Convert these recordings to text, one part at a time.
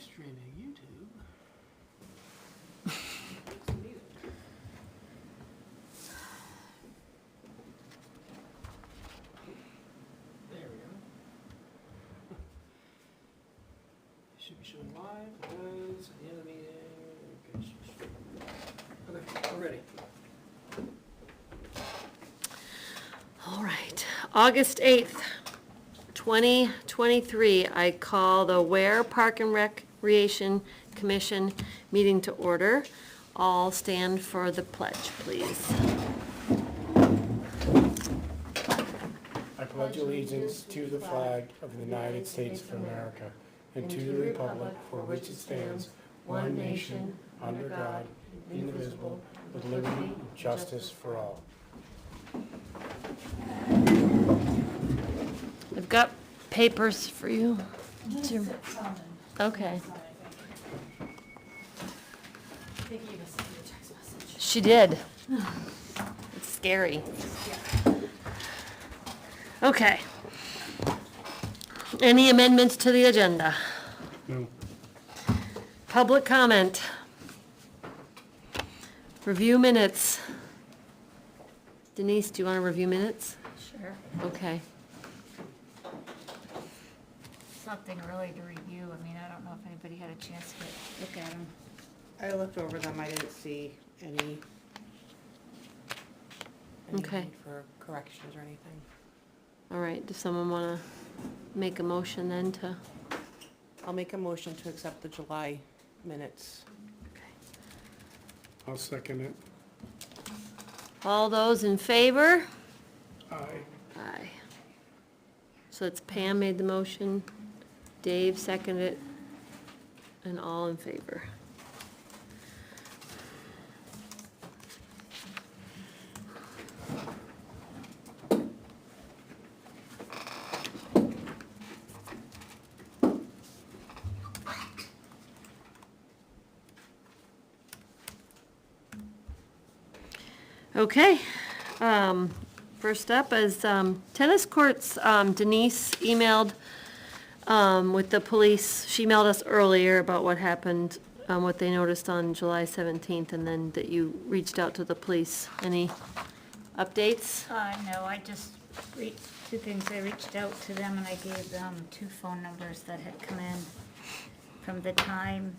streaming YouTube. There we go. Should be showing live. Because at the end of the meeting. Okay, we're ready. All right, August 8th, 2023, I call the Weare Park and Recreation Commission meeting to order. All stand for the pledge, please. I pledge allegiance to the flag of the United States of America and to the republic for which it stands, one nation, under God, indivisible, with liberty and justice for all. I've got papers for you. Okay. They gave us a text message. She did. It's scary. Okay. Any amendments to the agenda? No. Public comment. Review minutes. Denise, do you want to review minutes? Sure. Okay. It's nothing really to review. I mean, I don't know if anybody had a chance to look at them. I looked over them, I didn't see any Okay. need for corrections or anything. All right, does someone want to make a motion then to? I'll make a motion to accept the July minutes. I'll second it. All those in favor? Aye. Aye. So it's Pam made the motion, Dave seconded it, and all in favor. Okay, first up is tennis courts. Denise emailed with the police. She emailed us earlier about what happened, what they noticed on July 17th, and then that you reached out to the police. Any updates? No, I just two things. I reached out to them and I gave them two phone numbers that had come in from the time.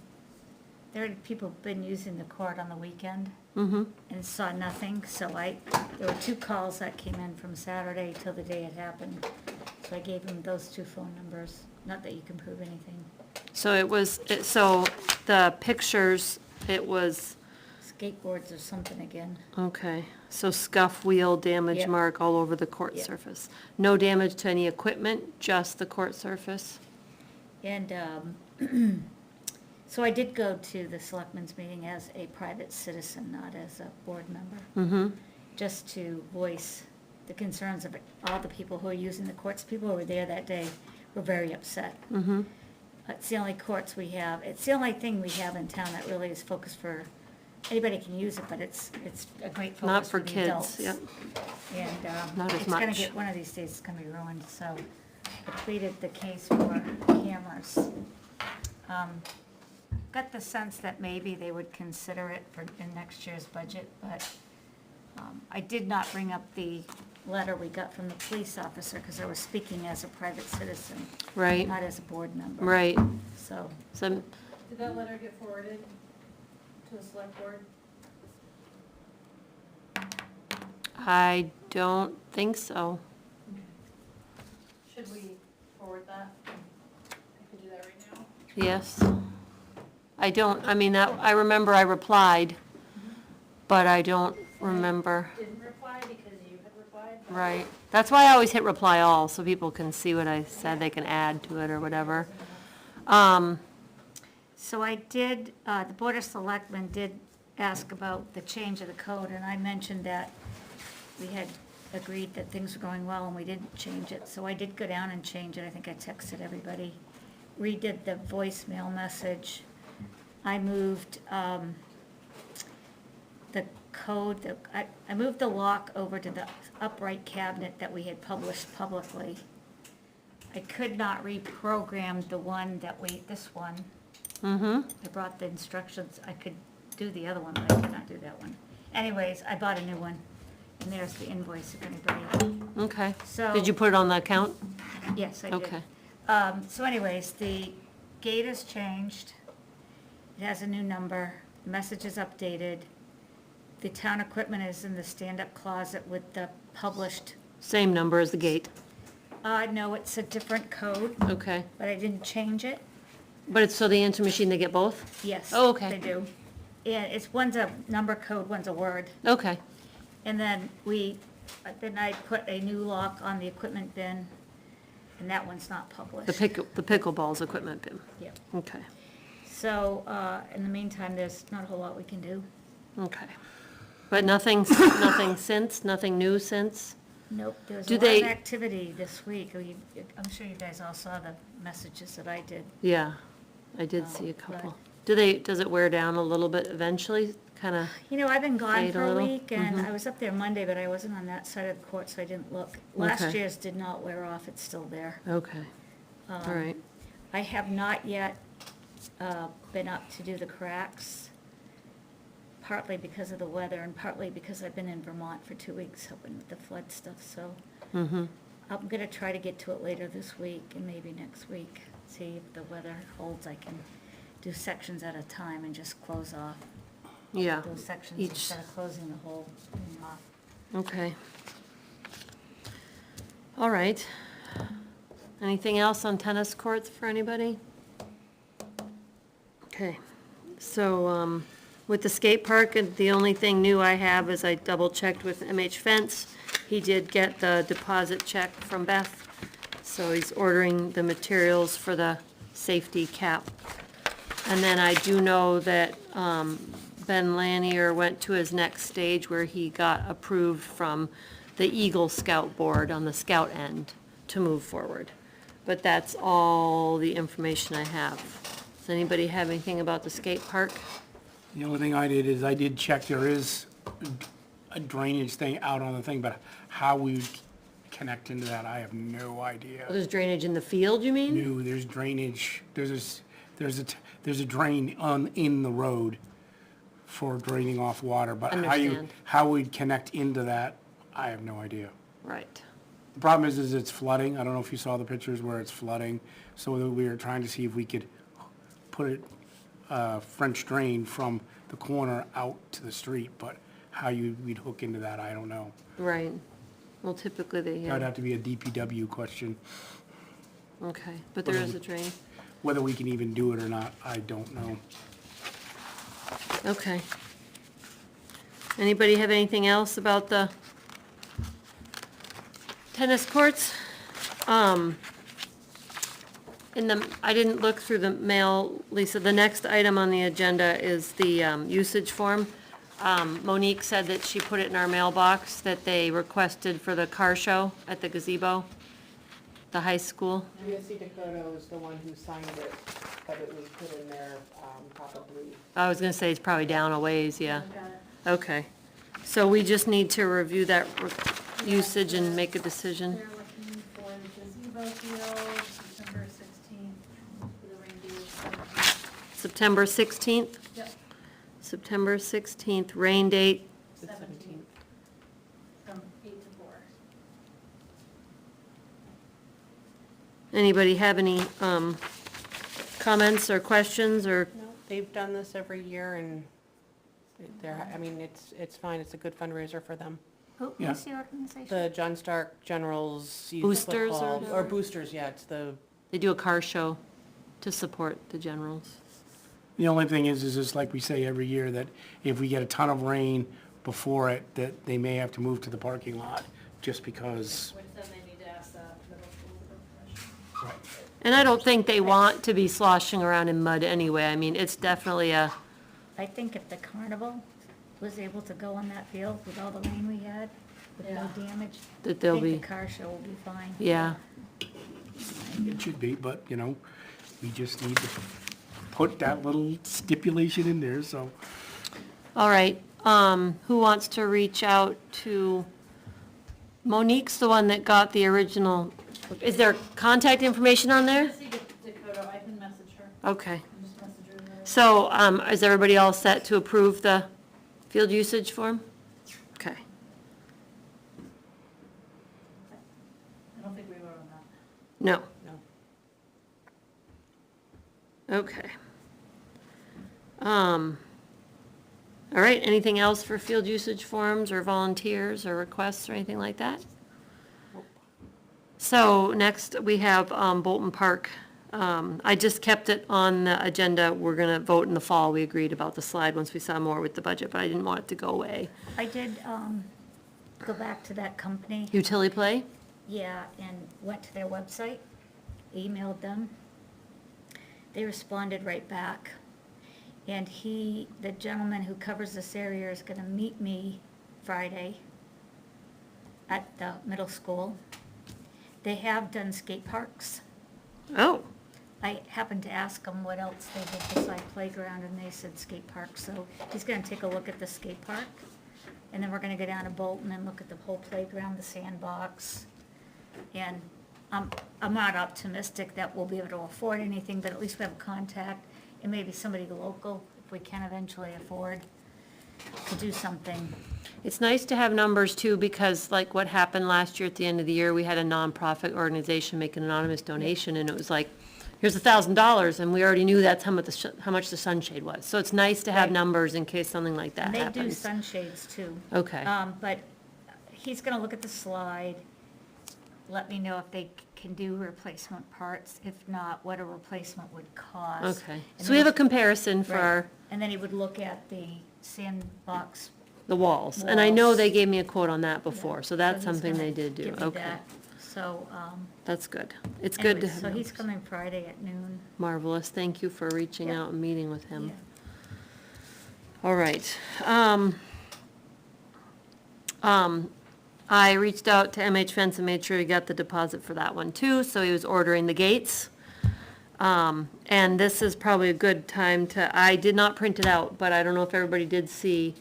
There had people been using the court on the weekend. Mm-hmm. And saw nothing, so there were two calls that came in from Saturday till the day it happened. So I gave them those two phone numbers, not that you can prove anything. So so the pictures, it was, Skateboards or something again. okay, so scuff wheel damage Yep. mark all over the court Yep. surface. No damage to any equipment, just the court surface? And, so I did go to the selectmen's meeting as a private citizen, not as a board member, Mm-hmm. just to voice the concerns of all the people who are using the courts. People who were there that day were very upset. Mm-hmm. It's the only courts we have, it's the only thing we have in town that really is focused for, anybody can use it, but it's a great Not focus for for the kids, adults. yep. And, Not as it's gonna much. get, one of these days it's gonna be ruined, so I pleaded the case for cameras. Got the sense that maybe they would consider it in next year's budget, but I did not bring up the letter we got from the police officer, because I was speaking as a private citizen, Right, not as a board member. right. So, So, Did that letter get forwarded to the select board? I don't think so. Should we forward that? I can do that right now. Yes. I don't, I mean, I remember I replied, but I don't remember. Didn't reply because you had replied? Right. That's why I always hit reply all, so people can see what I said, they can add to it or whatever. so I did, the Board of Selectmen did ask about the change of the code, and I mentioned that we had agreed that things were going well and we didn't change it. So I did go down and change it. I think I texted everybody. Redid the voicemail message. I moved the code, I moved the lock over to the upright cabinet that we had published publicly. I could not reprogram the one that this one, Mm-hmm. I brought the instructions, I could do the other one, but I could not do that one. Anyways, I bought a new one, and there's the invoice if anybody, Okay. so. Did you put it on the account? Yes, I did. Okay. So anyways, the gate has changed. It has a new number, the message is updated. The town equipment is in the stand-up closet with the published, Same number as the gate. no, it's a different code, Okay. but I didn't change it. But it's, so the answer machine, they get both? Yes. Oh, okay. They do. And it's, one's a number code, one's a word. Okay. And then then I put a new lock on the equipment bin, and that one's not published. The pickleball's equipment bin. Yep. Okay. So, in the meantime, there's not a whole lot we can do. Okay. But nothing since, nothing new since? Nope, there was Do a lot they- of activity this week. I'm sure you guys all saw the messages that I did. Yeah, I did see a couple. Does it wear down a little bit eventually? Kind of, You know, I've been gone Fade a for a little? week, and I was up there Monday, but I wasn't on that side of the court, so I didn't look. Last Okay. year's did not wear off, it's still there. okay. All right. I have not yet been up to do the cracks, partly because of the weather and partly because I've been in Vermont for 2 weeks helping with the flood stuff, so Mm-hmm. I'm gonna try to get to it later this week and maybe next week. See if the weather holds, I can do sections at a time and just close off Yeah. those sections Each- instead of closing the whole thing off. Okay. All right. Anything else on tennis courts for anybody? Okay, so, with the skate park, the only thing new I have is I double-checked with MH Fence. He did get the deposit check from Beth, so he's ordering the materials for the safety cap. And then I do know that, Ben Lanier went to his next stage where he got approved from the Eagle Scout Board on the scout end to move forward. But that's all the information I have. Does anybody have anything about the skate park? The only thing I did is I did check, there is a drainage thing out on the thing, but how we would connect into that, I have no idea. There's drainage in the field, you mean? No, there's drainage, there's a drain in the road for draining off water, but Understand. how we'd connect into that, I have no idea. Right. The problem is it's flooding. I don't know if you saw the pictures where it's flooding. So we were trying to see if we could put it, French drain from the corner out to the street, but how we'd hook into that, I don't know. Right. Well, typically they, That would have to be a DPW question. okay, but there is a drain. Whether we can even do it or not, I don't know. Okay. Anybody have anything else about the tennis courts? I didn't look through the mail, Lisa. The next item on the agenda is the usage form. Monique said that she put it in our mailbox that they requested for the car show at the gazebo, the high school. GSC Dakota was the one who signed it, but it was put in there, probably. I was gonna say it's probably down a ways, yeah. I got it. Okay. So we just need to review that usage and make a decision. They're looking for the gazebo field, December 16th, for the rain date. September 16th? Yep, September 16th, rain date, The 17th. from 8 to 4. anybody have any, comments or questions or, No, they've done this every year and they're, I mean, it's fine. It's a good fundraiser for them. Yeah. Who's the organization? The John Stark Generals Youth Boosters or Football, whatever? or boosters, yeah, it's the, they do a car show to support the generals. The only thing is just like we say every year, that if we get a ton of rain before it, that they may have to move to the parking lot, just because. Which then they need to ask the middle school for permission. And I don't think they want to be sloshing around in mud anyway. I mean, it's definitely I think if the carnival was able to go on that field with all the rain we had, with no damage, I that they'll think be, the car show will be fine. yeah. It should be, but, we just need to put that little stipulation in there, so. All right, who wants to reach out to, Monique's the one that got the original, is there contact information on there? GSC Dakota, I can message her, Okay, and just message her So, is everybody all set to approve the field usage form? Okay. I don't think we voted on that. No. No. Okay. All right, anything else for field usage forms or volunteers or requests or anything like that? So next, we have Bolton Park. I just kept it on the agenda. We're gonna vote in the fall. We agreed about the slide once we saw more with the budget, but I didn't want it to go away. I did, go back to that company, Utility play? yeah, and went to their website, emailed them. They responded right back. And the gentleman who covers this area is gonna meet me Friday at the middle school. They have done skate parks. Oh, I happened to ask them what else they did beside playground, and they said skate park, so he's gonna take a look at the skate park. And then we're gonna go down to Bolton and look at the whole playground, the sandbox. And I'm not optimistic that we'll be able to afford anything, but at least we have a contact, and maybe somebody local, if we can eventually afford to do something. it's nice to have numbers too, because like what happened last year at the end of the year, we had a nonprofit organization make an anonymous donation, and it was like, here's $1,000, and we already knew that's how much the sunshade was. So it's nice to have Right. numbers in case something like that And they do happens. sunshades too. Okay, But he's gonna look at the slide, let me know if they can do replacement parts. If not, what a replacement would cost. okay. And So we have a then- comparison for Right. our, And then he would look at the sandbox. the walls. And I know Walls. they gave me a quote on that before, Yeah. so that's he's something gonna they did do. give me Okay, that. So, that's good. It's good to anyways, have so he's numbers. coming Friday at noon. Marvelous. Thank you for reaching Yeah. out and meeting with him. Yeah. All right. I reached out to MH Fence and made sure he got the deposit for that one too, so he was ordering the gates. And this is probably a good time I did not print it out, but I don't know if everybody did see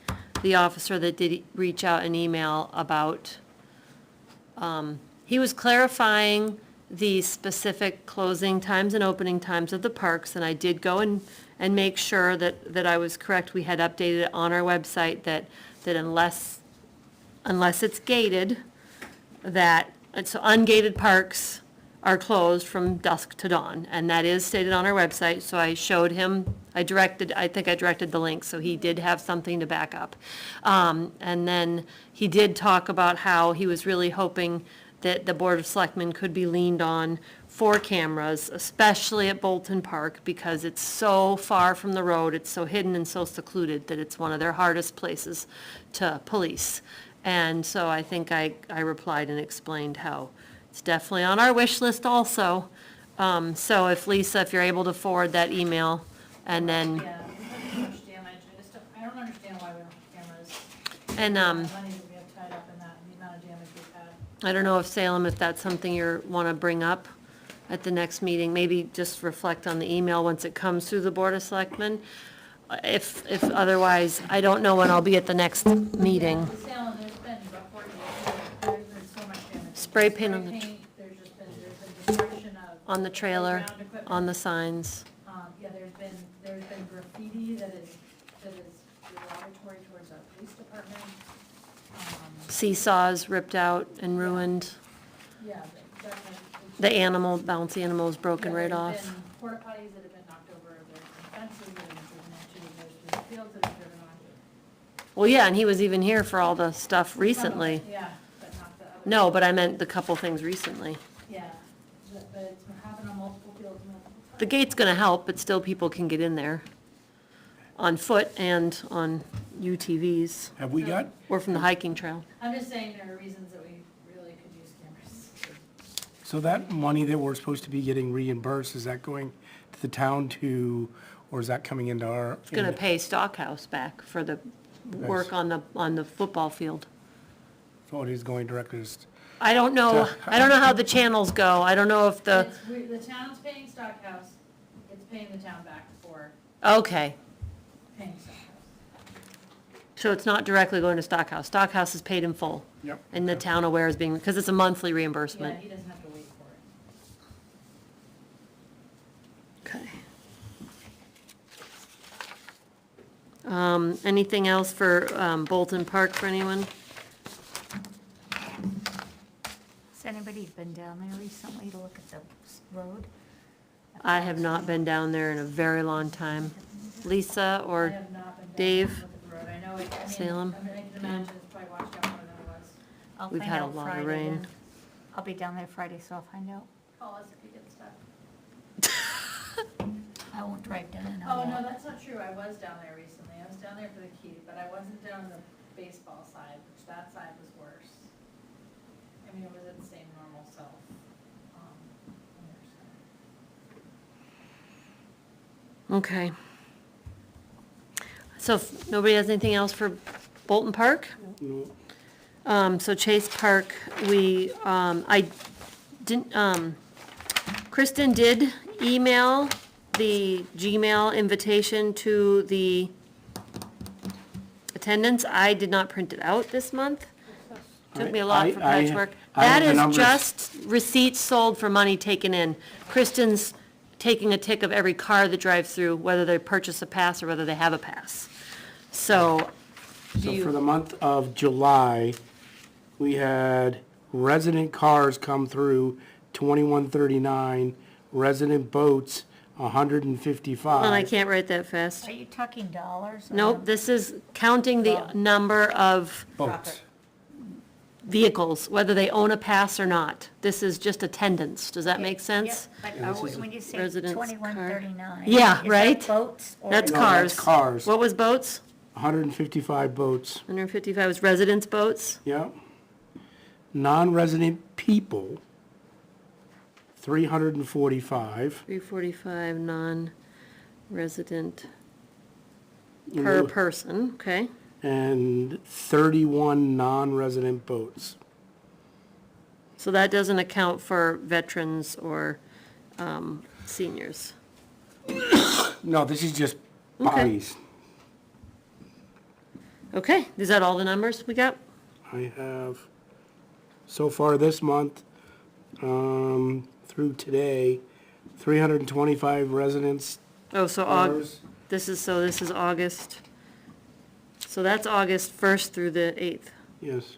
the officer that did reach out an email about, he was clarifying the specific closing times and opening times of the parks, and I did go and make sure that I was correct. We had updated it on our website that unless it's gated, so ungated parks are closed from dusk to dawn, and that is stated on our website, so I showed him, I think I directed the link, so he did have something to back up. And then he did talk about how he was really hoping that the Board of Selectmen could be leaned on for cameras, especially at Bolton Park, because it's so far from the road, it's so hidden and so secluded that it's one of their hardest places to police. And so I think I replied and explained how it's definitely on our wish list also. So if Lisa, if you're able to forward that email, and then, Yeah, we've had so much damage, I don't understand why we don't have cameras. and, The money that we have tied up in that, and the amount of damage we've had. I don't know if Salem, if that's something you want to bring up at the next meeting, maybe just reflect on the email once it comes through the Board of Selectmen. If otherwise, I don't know when I'll be at the next meeting. Yeah, Salem, there's been about 40 years, there's so much damage. Spray paint on the There's been destruction of. On the trailer, playground equipment. on the signs. Yeah, there's been graffiti that is derogatory towards our police department. Seesaws ripped out and ruined. Yeah, definitely. Bouncy animals broken right off. There's been porta potties that have been knocked over, there's been fences that have been driven into, there's been fields that have been driven onto. Well, yeah, and he was even here for all the stuff recently. Yeah, but not the other. No, but I meant the couple things recently. Yeah, but it's been happening on multiple fields multiple times. The gate's gonna help, but still people can get in there on foot and on UTVs Have we got, or from the hiking trail. I'm just saying there are reasons that we really could use cameras. so that money that we're supposed to be getting reimbursed, is that going to the town or is that coming into our? It's gonna pay Stockhouse back for the work on the football field. So it is going directly to, I don't know how the channels go. I don't know if the, The town's paying Stockhouse, it's paying the town back for okay. paying Stockhouse. So it's not directly going to Stockhouse. Stockhouse is paid in full. Yep. And the town aware is being, because it's a monthly Yeah, reimbursement. he doesn't have to wait for it. Okay. Anything else for Bolton Park for anyone? Has anybody been down there recently to look at the road? I have not been down there in a very long time. Lisa I or have not been down Dave? to look at the road. I know, I mean, Salem? I mean, I can imagine it's probably washed out more than it was. I'll We've find had a out lot of Friday rain. then. I'll be down there Friday, so I'll find out. Call us if you get stuck. I won't drive down and Oh, all no, that. that's not true. I was down there recently. I was down there for the key, but I wasn't down the baseball side, which that side was worse. I mean, it was at the same normal self. On their side. Okay. So if nobody has anything else for Bolton Park? No. So Chase Park, I didn't, Kristen did email the Gmail invitation to the attendance. I did not print it out this month. Took me a lot for patchwork. I That have the is numbers. just receipts sold for money taken in. Kristen's taking a tick of every car that drives through, whether they purchase a pass or whether they have a pass. So, do So for you, the month of July, we had resident cars come through, 2139, resident boats, 155. and I can't write that fast. Are you talking dollars? or- Nope, this is counting the number of Boats. vehicles, whether they own a pass or not. This is just attendance. Does that make sense? Yep, but Yeah, this are we- is a when you say resident's car. 2139. Yeah, is that right? boats? or- That's No, cars. that's cars. What was boats? 155 boats, 155 was residence boats? yeah. Non-resident people, 345. 345 non-resident You per know, person, okay? And 31 non-resident boats. So that doesn't account for veterans or seniors. No, this is just Okay. bodies. Okay, is that all the numbers we got? I have, so far this month, through today, 325 residents. Oh, so cars. this is August. So that's August 1st through the 8th. Yes,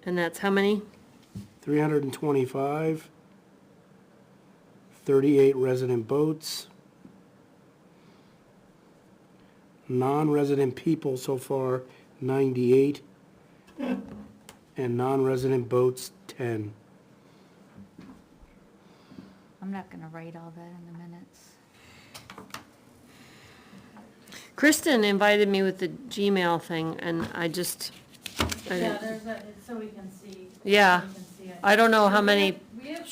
And that's how many? 325, 38 resident boats. Non-resident people so far, 98. And non-resident boats, 10. I'm not gonna write all that in the minutes. Kristen invited me with the Gmail thing, and I just, I Yeah, didn't, there's a, it's so we can see. Yeah. so we can see it. I don't know how We many, have- We have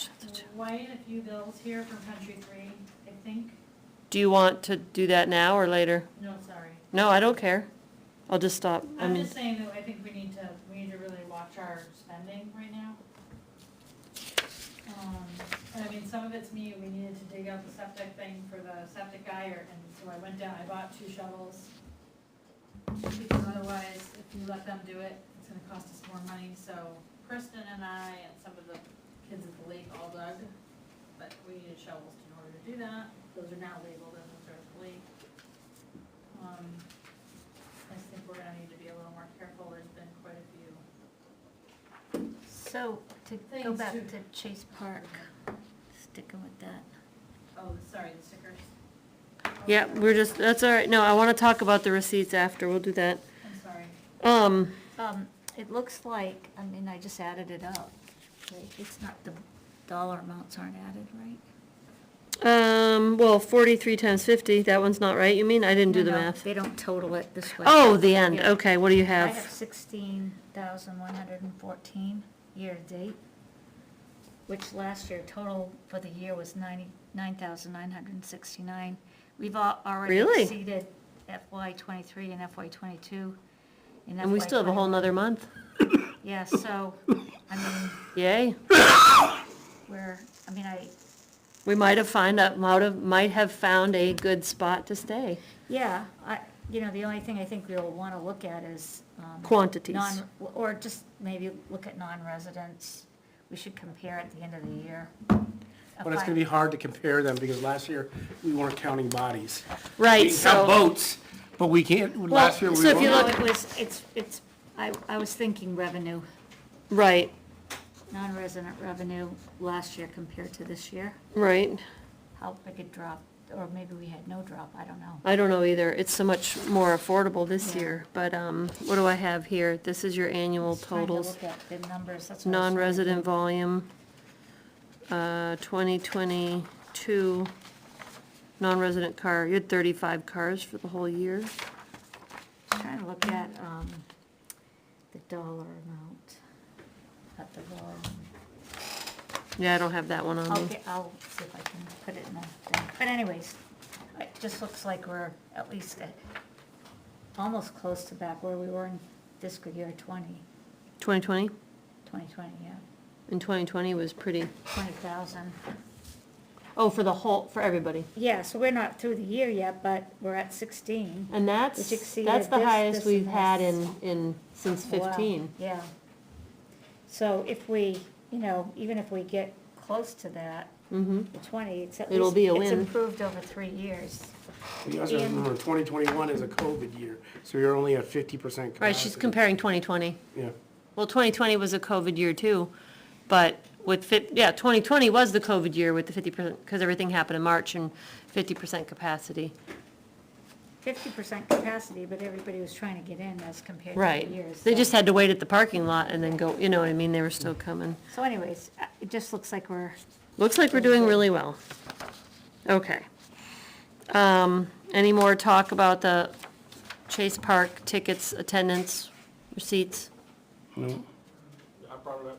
quite a few bills here from Country 3, I think. do you want to do that now or later? No, sorry. No, I don't care. I'll just stop. I I'm mean, just saying that I think we need to really watch our spending right now. And I mean, some of it's me, we needed to dig out the septic thing for the septic guy, and so I went down, I bought 2 shovels. Because otherwise, if you let them do it, it's gonna cost us more money, so Kristen and I and some of the kids at the lake all dug, but we needed shovels in order to do that. Those are now labeled as a sort of lake. I just think we're gonna need to be a little more careful, there's been quite a few. So, to go Things back to- to Chase Park, sticking with that. Oh, sorry, the stickers. yeah, we're just, that's all right. No, I want to talk about the receipts after. We'll do that. I'm sorry. It looks like, I mean, I just added it up. Right? It's not, the dollar amounts aren't added, right? Well, 43 times 50, that one's not right, you mean? I didn't do the No, math. They don't total it this way. Oh, the end, Yeah. okay, what do you I have have? 16,114 year-to-date, which last year total for the year was 99,969. We've already Really? exceeded FY '23 and FY '22. And we still have a whole nother month. Yeah, so, I mean, Yay. we might have found a good spot to stay. yeah, the only thing I think we'll want to look at is. Quantities. Or just maybe look at non-residents. We should compare at the end of the year. But it's gonna be hard to compare them because last year we weren't counting bodies. Right, We can count so, boats, But we can't, last year we so if you were- look- No, I was thinking revenue, right, non-resident revenue last year compared to this year. right. How big a drop, or maybe we had no drop, I don't know. I don't know either. It's so much more affordable this Yeah. year, but, what do I have here? This is your annual Just trying to totals. look at the numbers, that's what I was trying to Non-resident do. volume, 2022, non-resident car, you had 35 cars for the whole year. Trying to look at, the dollar amount at the volume. Yeah, I don't have that one on me. Okay, I'll see if I can put it in the thing. But anyways, it just looks like we're at least at, almost close to back where we were in fiscal year 2020, 2020, yeah. and 2020 was pretty, 20,000. oh, for the whole, for everybody. Yeah, so we're not through the year yet, but we're at 16. And Which that's exceeded the this, highest this, we've and had this. since Wow, 15. yeah. So if we, even if we get close to that, Mm-hmm. the 20, it's at It'll least, be a it's win. improved over 3 years. You also remember 2021 is a COVID year, so you're only at 50% capacity. Right, she's comparing 2020. Yeah. Well, 2020 was a COVID year too, but with 2020 was the COVID year with the 50%, because everything happened in March and 50% capacity. 50% capacity, but everybody was trying to get in as compared to Right. the years. They so- just had to wait at the parking lot and then go, you know what I mean, they were still coming. So anyways, it just looks like we're, Looks like we're doing really well. Okay. Any more talk about the Chase Park tickets, attendance, receipts? No. I brought it up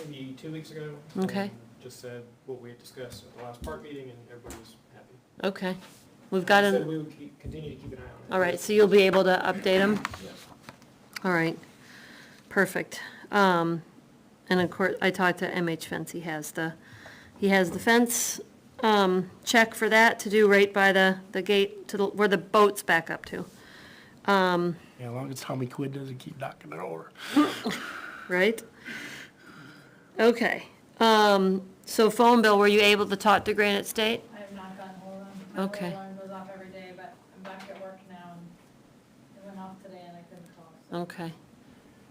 maybe 2 weeks ago. Okay. and Just said what we had discussed at the last park meeting, and everybody was happy. Okay. We've got Said an, we would continue to keep an eye on it. all right, so you'll be able to update them? Yes. All right, perfect. And of course, I talked to MH Fence, he has the fence, check for that to do right by the gate to where the boats back up to. Yeah, as long as Tommy Quinn doesn't keep knocking it over. Right? Okay, so phone bill, were you able to talk to Granite State? I have not gotten hold of them. My Okay. alarm goes off every day, but I'm back at work now, and it went off today and I couldn't call. So Okay.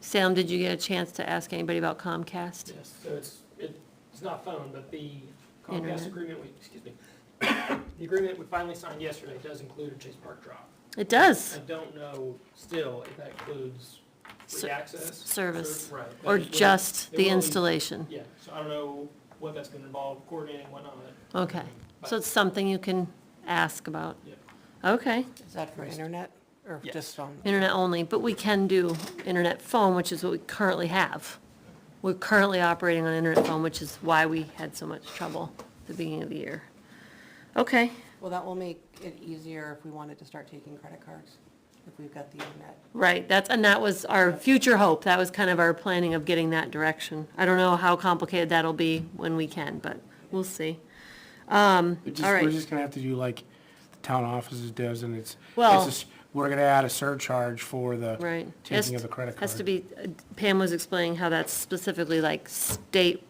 Sam, did you get a chance to ask anybody about Comcast? Yes, so it's not phone, but the Internet. Comcast agreement, the agreement we finally signed yesterday does include a Chase Park drop. It does, I don't know still if that includes free access. service, Right. but or it will- just it the will be- installation? Yeah, so I don't know what that's gonna involve, coordinating, whatnot. Okay, But- so it's something you can ask about? Yeah. Okay, Is that for internet or Yes. just phone? internet only, but we can do internet phone, which is what we currently have. We're currently operating on internet phone, which is why we had so much trouble at the beginning of the year. Okay, Well, that will make it easier if we wanted to start taking credit cards, if we've got the internet. right, and that was our future hope, that was kind of our planning of getting that direction. I don't know how complicated that'll be when we can, but we'll see. All We're right, just gonna have to do like the town offices does, and Well- we're gonna add a surcharge for the right. taking of the credit card. Has to be, Pam was explaining how that's specifically like state,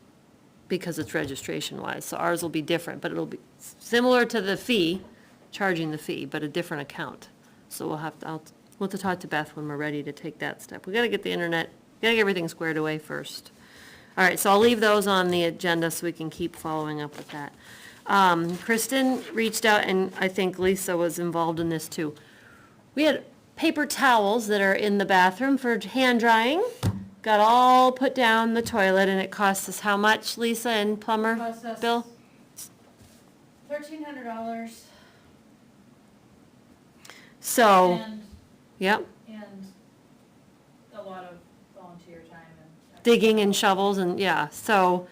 because it's registration wise, so ours will be different, but it'll be similar to the fee, charging the fee, but a different account. So we'll have to talk to Beth when we're ready to take that step. We gotta get the internet, gotta get everything squared away first. All right, so I'll leave those on the agenda so we can keep following up with that. Kristen reached out, and I think Lisa was involved in this too. We had paper towels that are in the bathroom for hand drying, got all put down the toilet, and it cost us how much, Lisa and plumber Cost us bill? $1,300 So, and, yep, and a lot of volunteer time and. digging and shovels and, yeah, so,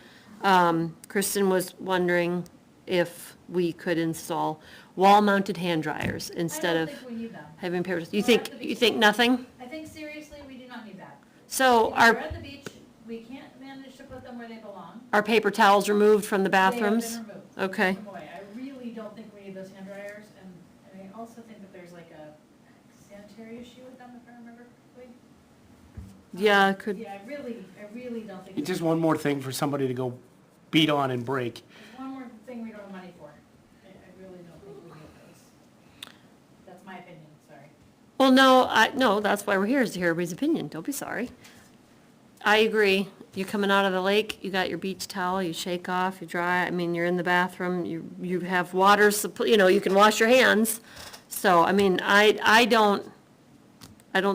Kristen was wondering if we could install wall-mounted hand dryers instead I of don't think we need them. having paper, you We're think, at the you beach. think nothing? I think seriously, we do not need that. So Because we're our, at the beach, we can't manage to put them where they belong. our paper towels removed from the bathrooms? They have been removed. Okay. Boy, I really don't think we need those hand dryers, and I also think that there's like a sanitary issue with them, if I remember correctly. Yeah, it could, Yeah, I really don't think. It's just one more thing for somebody to go beat on and break. There's one more thing we don't have money for. I really don't think we need those. That's my opinion. Well, no, that's why we're here, is to hear everybody's opinion, don't be sorry. I agree, you're coming out of the lake, you got your beach towel, you shake off, you dry, I mean, you're in the bathroom, you have water, you can wash your hands. So, I mean, I don't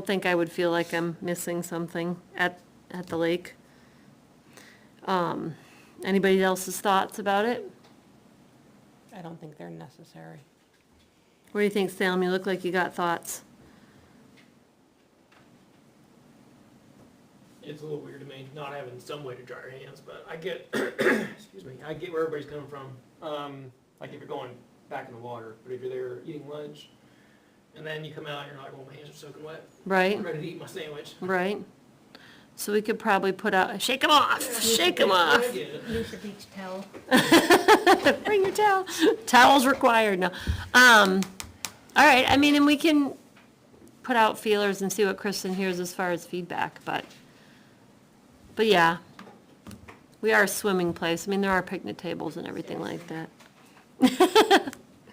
think I would feel like I'm missing something at the lake. Anybody else's thoughts about it? I don't think they're necessary. What do you think, Salem? You look like you got thoughts. It's a little weird to me not having some way to dry your hands, but I get, excuse me, I get where everybody's coming from. Like if you're going back in the water, but if you're there eating lunch, and then you come out and you're like, well, my hands are soaking wet. Right, I'm ready to eat my sandwich. right. So we could probably put out, shake them off, shake them off. I get it. Use the beach towel. Bring your towel. Towels required, no. All right, I mean, and we can put out feelers and see what Kristen hears as far as feedback, but yeah. We are a swimming place. I mean, there are picnic tables and everything like that.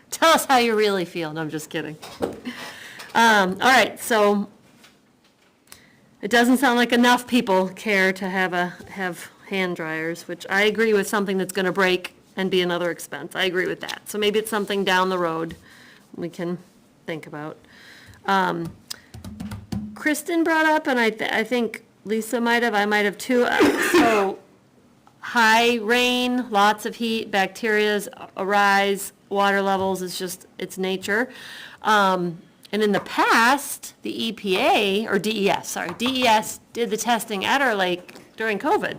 Tell us how you really feel. No, I'm just kidding. All right, so it doesn't sound like enough people care to have hand dryers, which I agree with, something that's gonna break and be another expense. I agree with that. So maybe it's something down the road we can think about. Kristen brought up, and I think Lisa might have, I might have too, so high rain, lots of heat, bacterias arise, water levels, it's nature. And in the past, the EPA, or DES did the testing at our lake during COVID,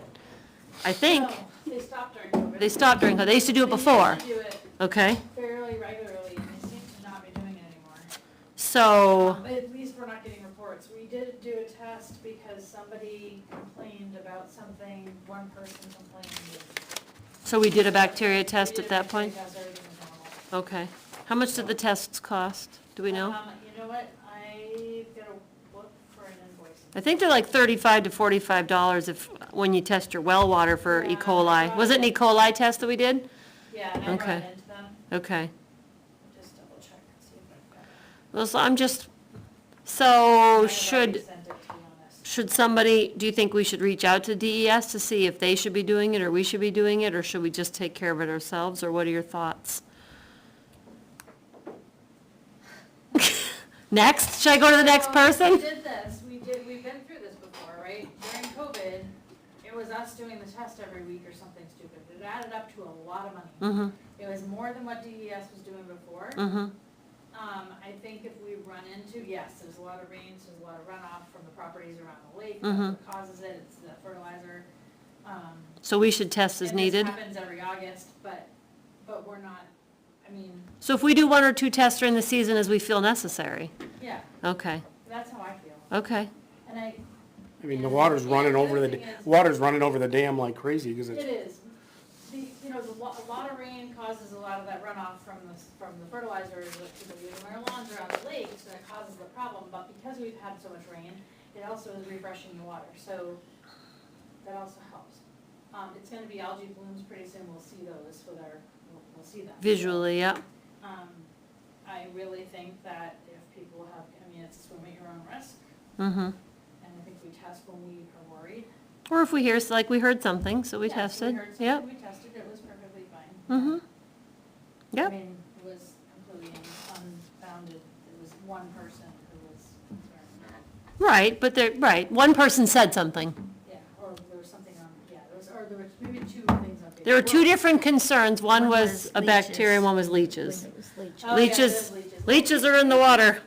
I think. No, they stopped during COVID. They stopped during COVID, they used to do it before, They used to do it okay? fairly regularly, and they seem to not be doing it anymore. So, At least we're not getting reports. We did do a test because somebody complained about something, one person complained. so we did a bacteria test We at did a that point? bacteria test, everything was normal. Okay. How much did the tests cost? Do we know? You know what, I gotta look for an invoice. I think they're like $35 to $45 when you test your well water for E. Yeah, coli. Was it an E. coli test that we did? Yeah, and I brought Okay. it into them, Okay. just double check and see if I've got it. Well, so I'm just, I so have already should sent it, to be honest. somebody, do you think we should reach out to DES to see if they should be doing it, or we should be doing it, or should we just take care of it ourselves, or what are your thoughts? Next? Should I go to the next We person? did this, we've been through this before, right? During COVID, it was us doing the test every week or something stupid. It added up to a lot of money. Mm-hmm, It was more than what DES was doing before. mm-hmm, I think if we run into, yes, there's a lot of rains, there's a lot of runoff from the properties around the lake, that's Mhm. what causes it, it's the fertilizer. so we should test as And this needed? happens every August, but we're not, I mean, So if we do 1 or 2 tests during the season as we feel necessary? yeah, Okay, that's how I feel. okay, And I mean, the water's running over the dam like crazy, because it it's, is, a lot of rain causes a lot of that runoff from the fertilizers that people use in our lawns around the lake, so that causes the problem, but because we've had so much rain, it also is refreshing the water, so that also helps. It's gonna be algae blooms pretty soon, we'll see those with we'll see them. visually, yeah. I really think that if people have, I mean, it's swim at your own risk, Mm-hmm. and I think we test when we are worried. Or if we hear, like we heard something, so we Yeah, tested, We heard something, yep, we tested, it was perfectly fine. mm-hmm, I yep, mean, it was completely unfounded, it was one person who was concerned. right, but right, one person said something. Yeah, or there was something on, yeah, there was maybe 2 things on Facebook. There were 2 different concerns, one One was was a bacteria and leeches. one was leeches. When it was leaching. Oh, yeah, Leeches, there's leeches are in the water,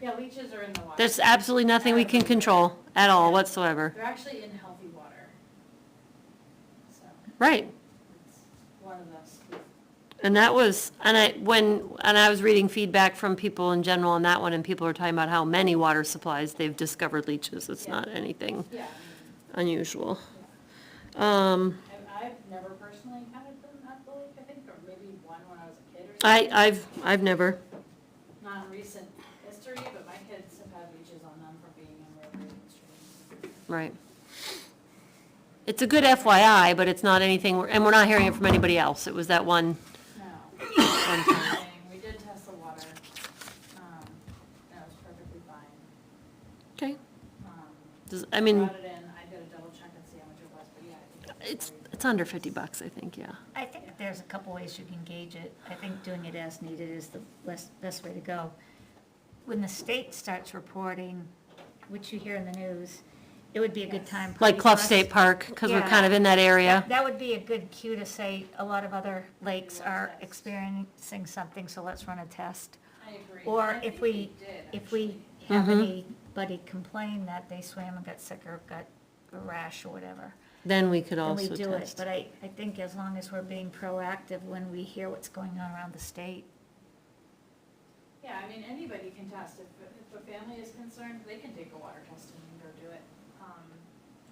Yeah, leeches are in the water. there's absolutely nothing we can control at all whatsoever. They're actually in healthy water. So, Right, it's one of those. and that was, and I was reading feedback from people in general on that one, and people were talking about how many water supplies they've discovered leeches, it's Yeah. not anything Yeah, unusual. I've never personally encountered them at the lake, I think, or maybe one when I was a kid or something. I've never, Not in recent history, but my kids have had leeches on them from being in river streams. right. It's a good FYI, but it's not anything, and we're not hearing it from anybody else, it was that one No. time. We did test the water. That was perfectly fine. Okay. Um, I mean, Brought it in, I gotta double check and see how much it was, but yeah, I think it's under $50, I think, yeah. I think there's a couple ways you can gauge it. I think doing it as needed is the best way to go. When the state starts reporting, which you hear in the news, it would be a good time. Like for Clough us- State Park, because we're Yeah. kind of in that area. That would be a good cue to say, a lot of other lakes are experiencing something, so let's run a test. I agree. Or And I if think we, they did, if we actually. have Mhm. anybody complain that they swam and got sick or got a rash or whatever, Then we could then we also do it. test. But I think as long as we're being proactive when we hear what's going on around the state. Yeah, I mean, anybody can test. If a family is concerned, they can take a water test and go do it.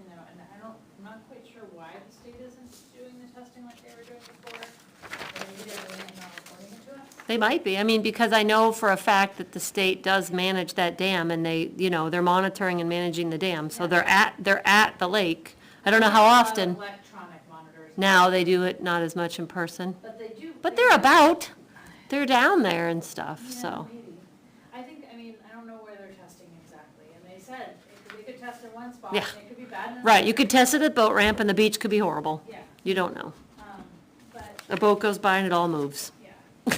You know, and I'm not quite sure why the state isn't doing the testing like they were doing before. Or maybe they're doing it and not reporting it to us. They might be, I mean, because I know for a fact that the state does manage that dam, and they, you know, they're monitoring and managing the dam, so they're at the lake. I don't know how There's a lot of often. electronic monitors. Now they do it not as much in person, But they do. but they they're have- about, they're down there and stuff, Yeah, so. maybe. I mean, I don't know where they're testing exactly, and they said they could test in one spot, Yeah. and it could be bad in another. Right, you could test it at boat ramp and the beach could be horrible. Yeah, You don't know. but, A boat goes by and it all moves. yeah.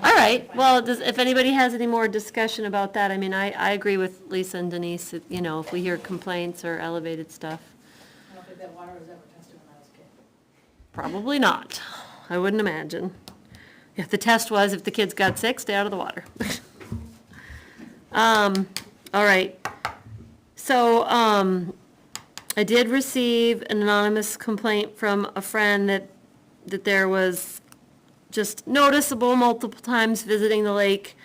All right, well, if anybody has any more discussion about that, I mean, I agree with Lisa and Denise, you know, if we hear complaints or elevated stuff, I don't think that water was ever tested when I was a kid. probably not. I wouldn't imagine. If the test was, if the kids got sick, stay out of the water. All right. So, I did receive an anonymous complaint from a friend that there was just noticeable multiple times visiting the lake.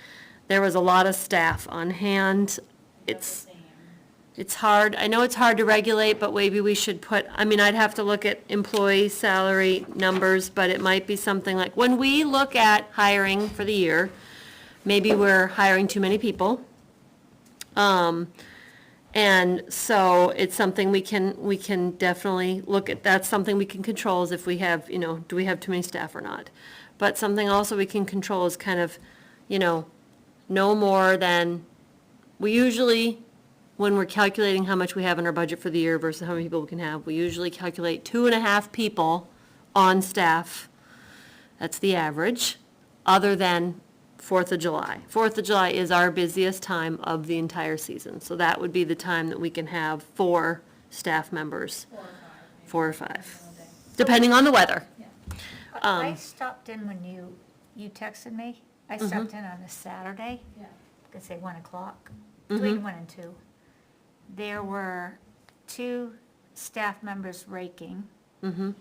There was a lot of staff on hand. That's the same. It's hard, I know it's hard to regulate, but maybe we should put, I mean, I'd have to look at employee salary numbers, but it might be something like, when we look at hiring for the year, maybe we're hiring too many people. And so it's something we can definitely look at, that's something we can control, is if we have, you know, do we have too many staff or not? But something also we can control is kind of, you know, no more than, we usually, when we're calculating how much we have in our budget for the year versus how many people we can have, we usually calculate 2.5 people on staff. That's the average, other than 4th of July. 4th of July is our busiest time of the entire season, so that would be the time that we can have 4 staff members, 4 or 5, maybe. 4 or 5, on a day. depending on the weather. Yeah. I stopped in when you texted me. I Mm-hmm. stopped in on a Saturday, Yeah. could say 1 o'clock, Mm-hmm. between 1 and 2. There were 2 staff members raking, Mm-hmm.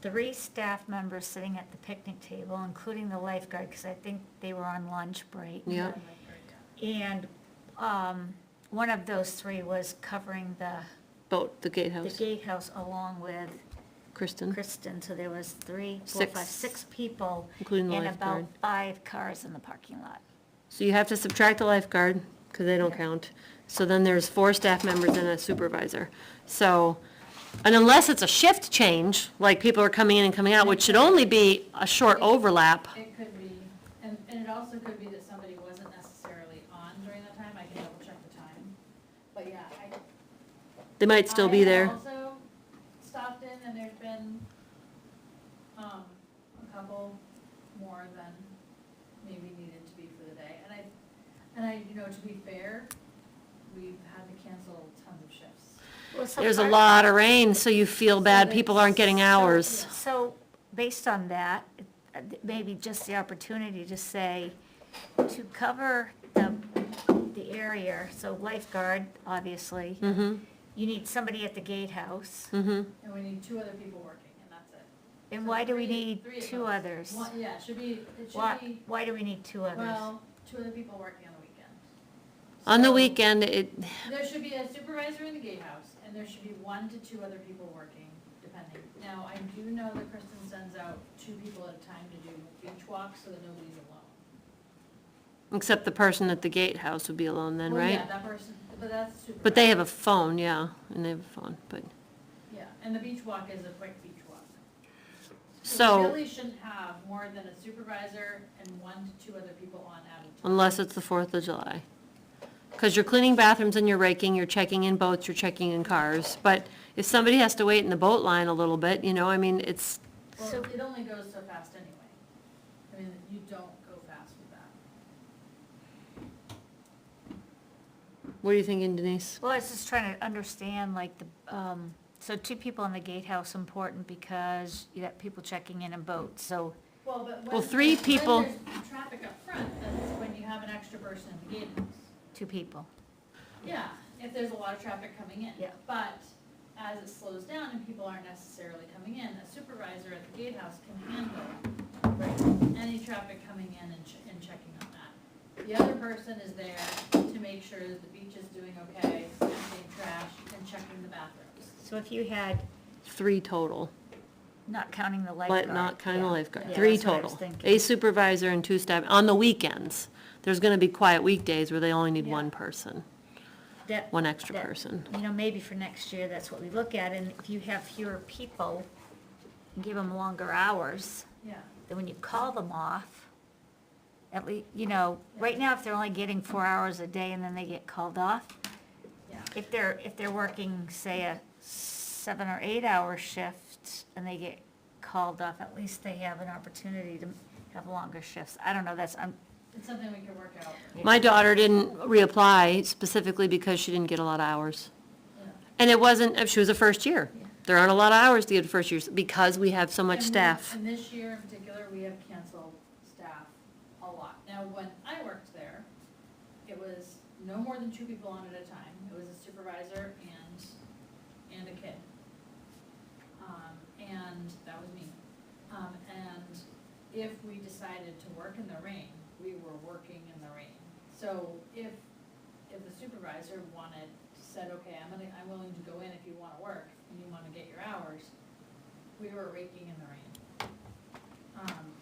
3 staff members sitting at the picnic table, including the lifeguard, because I think they were on lunch break. Yeah, And one of those 3 was covering the boat, the gatehouse, gatehouse along with Kristen, Kristen. So there was 3, 4, 6. 5, 6 people including the and about lifeguard. 5 cars in the parking lot. So you have to subtract the lifeguard, because they don't Yeah. count. So then there's 4 staff members and a supervisor. So, and unless it's a shift change, like people are coming in and coming out, which should only be a short overlap. It could be, and it also could be that somebody wasn't necessarily on during that time, I can double check the time. But yeah, They might still be I there. also stopped in and there's been, a couple more than maybe needed to be for the day. And I, you know, to be fair, we've had to cancel tons of shifts. Well, so There's a part- lot of rain, so you feel bad people aren't getting hours. So, based on that, maybe just the opportunity to say, to cover the area, so lifeguard, obviously, Mm-hmm, you need somebody at the gatehouse. mm-hmm. And we need 2 other people working, and that's it. And So why do we three- need 3 of 2 those. others? Yeah, it should be, Why do we need 2 others? well, 2 other people working on the weekend. On the So- weekend, There should be a supervisor in the gatehouse, and there should be 1 to 2 other people working, depending. Now, I do know that Kristen sends out 2 people at a time to do beach walks, so that nobody's alone. except the person at the gatehouse would be alone then, Well, right? yeah, that person, but that's supervisor. But they have a phone, yeah, and they have a phone, but, Yeah, and the beach walk is a quick beach walk. We so, really shouldn't have more than a supervisor and 1 to 2 other people on at a time. unless it's the 4th of July. because you're cleaning bathrooms and you're raking, you're checking in boats, you're checking in cars. But if somebody has to wait in the boat line a little bit, you know, I mean, it's, Well, So- it only goes so fast anyway. I mean, you don't go fast with that. what are you thinking, Denise? Well, I was just trying to understand, like, so 2 people in the gatehouse important because you got people checking in boats, so, Well, but Well, 3 people- when there's traffic up front, that's when you have an extra person in the gatehouse. 2 people. Yeah, if there's a lot of traffic coming in. Yeah. But as it slows down and people aren't necessarily coming in, a supervisor at the gatehouse can handle any traffic coming in and checking on that. The other person is there to make sure that the beach is doing okay, emptying trash, and checking the bathrooms. So if you had, 3 total, not counting the but lifeguard. not counting the yeah. lifeguard. Yeah, 3 that's what I was total. thinking. A supervisor and 2 staff, on the weekends. There's gonna be quiet weekdays where they only need Yeah. 1 person, That- 1 extra that- person. You know, maybe for next year, that's what we look at, and if you have fewer people, and give them longer hours, Yeah. then when you call them off, at least, you know, right now, if they're only getting 4 hours a day and then they get called off, Yeah. if they're working, say, a 7 or 8 hour shift and they get called off, at least they have an opportunity to have longer shifts. I don't know, It's something we could work out. My daughter didn't reapply specifically because she didn't get a lot of hours. Yeah. And it wasn't, if she was a first year. Yeah. There aren't a lot of hours to get first years because we have so much And staff. And this year in particular, we have canceled staff a lot. Now, when I worked there, it was no more than 2 people on at a time. It was a supervisor and a kid. And that was me. And if we decided to work in the rain, we were working in the rain. So if the supervisor said, okay, I'm willing to go in if you wanna work and you wanna get your hours, we were raking in the rain.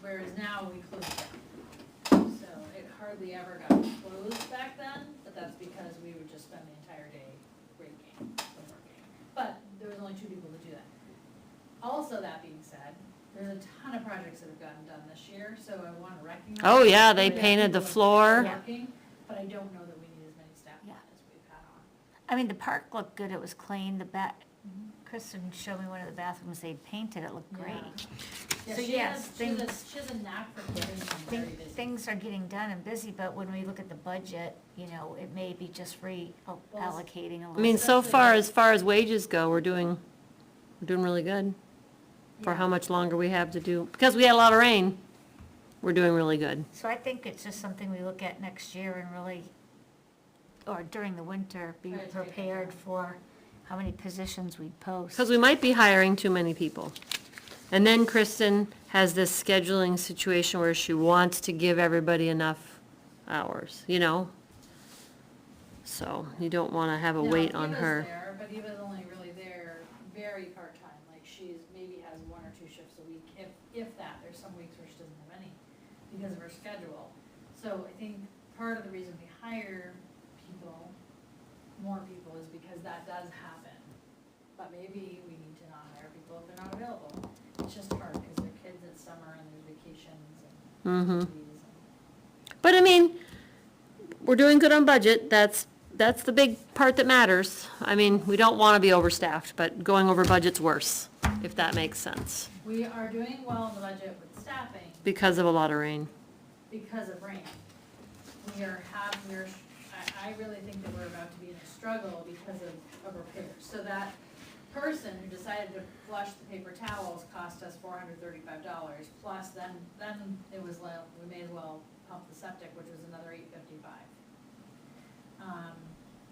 Whereas now we closed down. So it hardly ever got closed back then, but that's because we would just spend the entire day raking and working. But there was only 2 people to do that. Also, that being said, there's a ton of projects that have gotten done this year, so I wanna recognize. Oh, yeah, they that painted the people floor. are working, but I don't know that we need as many staff Yeah. as we've had on. I mean, the park looked good, it was clean, Kristen showed me one of the bathrooms they'd painted, it looked great. Yeah, So she yes, has things, she has a knack for keeping them very busy. things are getting done and busy, but when we look at the budget, you know, it may be just reallocating a little. I mean, so Especially- far as wages go, we're doing really good for how Yeah. much longer we have to do. Because we had a lot of rain, we're doing really good. So I think it's just something we look at next year and really, or during the winter, be Try to take it prepared down. for how many positions we'd post. Because we might be hiring too many people. And then Kristen has this scheduling situation where she wants to give everybody enough hours, you know? So you don't want to have a No, weight on Eva's her. there, but Eva's only really there very part-time, like maybe has 1 or 2 shifts a week, if that. There's some weeks where she doesn't have any because of her schedule. So I think part of the reason we hire more people is because that does happen. But maybe we need to not hire people if they're not available. It's just hard because they're kids at summer and there's vacations and Mm-hmm. activities and. But I mean, we're doing good on budget. That's the big part that matters. I mean, we don't want to be overstaffed, but going over budget's worse, if that makes sense, We are doing well in the budget with staffing because of a lot of rain. because of rain. I really think that we're about to be in a struggle because of repairs. So that person who decided to flush the paper towels cost us $435, plus then it was, we may as well pump the septic, which was another $855.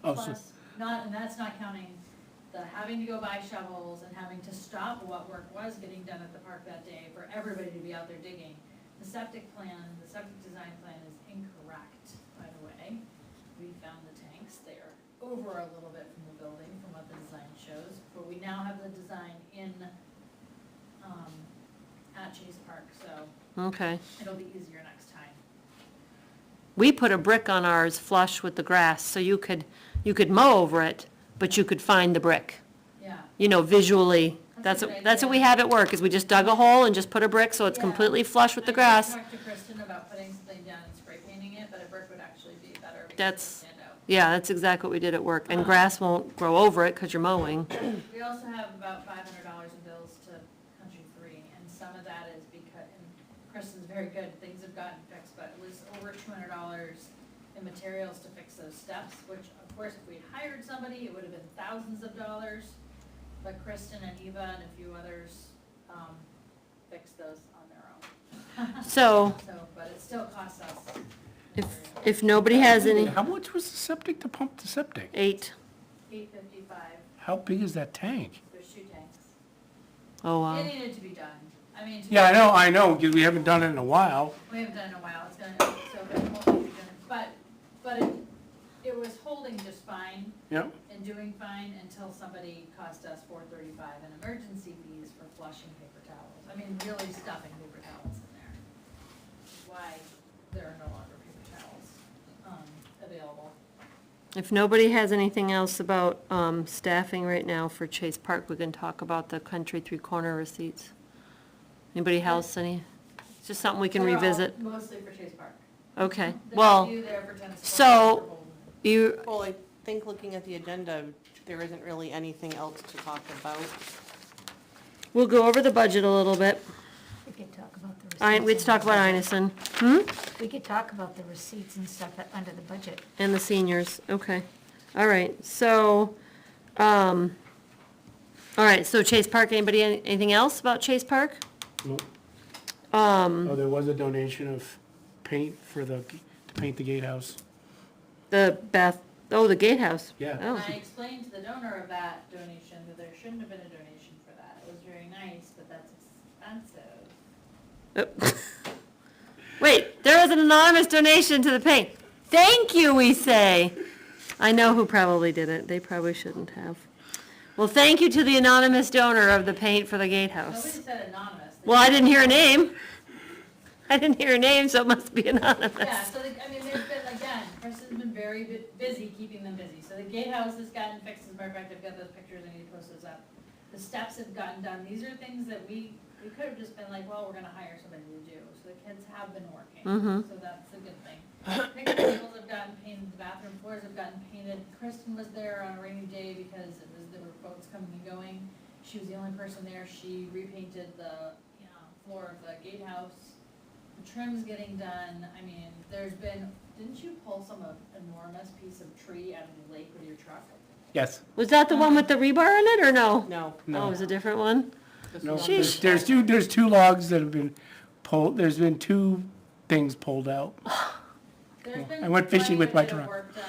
Oh, so- Plus, and that's not counting the having to go buy shovels and having to stop what work was getting done at the park that day for everybody to be out there digging. The septic design plan is incorrect, by the way. We found the tanks, they're over a little bit from the building, from what the design shows, but we now have the design at Chase Park, so Okay. it'll be easier next time. We put a brick on ours flush with the grass, so you could mow over it, but you could find the brick, Yeah, you know, visually That's a good that's what we idea. have at work, is we just dug a hole and just put a brick so it's Yeah. completely flush with the I grass. talked to Kristen about putting something down and spray painting it, but a brick would actually be better because it would That's- stand out. Yeah, that's exactly what we did at work, and Uh-huh. grass won't grow over it because you're mowing. We also have about $500 in bills to Country 3, and some of that is because, and Kristen's very good, things have gotten fixed, but it was over $200 in materials to fix those steps, which of course, if we'd hired somebody, it would have been thousands of dollars. But Kristen and Eva and a few others, fixed those on their own. So, But it still costs us. if nobody has any, How much was the septic to pump the septic? 8, $855, How big is that tank? there's 2 tanks. oh, wow. It needed to be done. I mean. Yeah, I know, because we haven't done it in a while. We haven't done it in a while, it's gonna, so it won't be done, but it was holding just fine Yep. and doing fine until somebody cost us $435 in emergency fees for flushing paper towels. I mean, really stuffing paper towels in there. Why there are no longer paper towels, available. If nobody has anything else about staffing right now for Chase Park, we can talk about the Country 3-corner receipts. Anybody else, any? It's just something we can They're all revisit. Mostly for Chase Park. Okay, There's a well, few there for tennis courts, so- for Holden. you, Well, I think looking at the agenda, there isn't really anything else to talk about. we'll go over the budget a little bit. We could talk about the receipts. Let's talk about Einison. We could talk about the receipts and stuff under the budget. And the seniors, okay. All right, so, all right, so Chase Park, anybody, anything else about Chase Park? Nope. Oh, there was a donation of paint to paint the gatehouse. The the gatehouse. Yeah. Oh, And I explained to the donor of that donation that there shouldn't have been a donation for that. It was very nice, but that's expensive. wait, there was an anonymous donation to the paint. Thank you, we say. I know who probably did it. They probably shouldn't have. Well, thank you to the anonymous donor of the paint for the gatehouse. Nobody said anonymous. They Well, I said- didn't hear a name. I didn't hear a name, so it must be anonymous. Yeah, so I mean, there's been, again, Kristen's been very busy keeping them busy. So the gatehouse has gotten fixed, as a matter of fact, I've got those pictures, I need to post those up. The steps have gotten done. These are things that we could have just been like, well, we're gonna hire somebody to do. So the kids have been working, Mhm. so that's a good thing. Picnic tables have gotten painted, the bathroom floors have gotten painted. Kristen was there on a rainy day because there were boats coming and going. She was the only person there. She repainted the, floor of the gatehouse. The trim's getting done. I mean, there's been, didn't you pull some enormous piece of tree out of the lake with your truck? Yes. Was that the one with the rebar in it, or no? No. Oh, it was a different one? this No, was- Sheesh. there's two logs that have been pulled, there's been 2 things pulled out. There's been I went fishing with my quite a bit of truck. work done,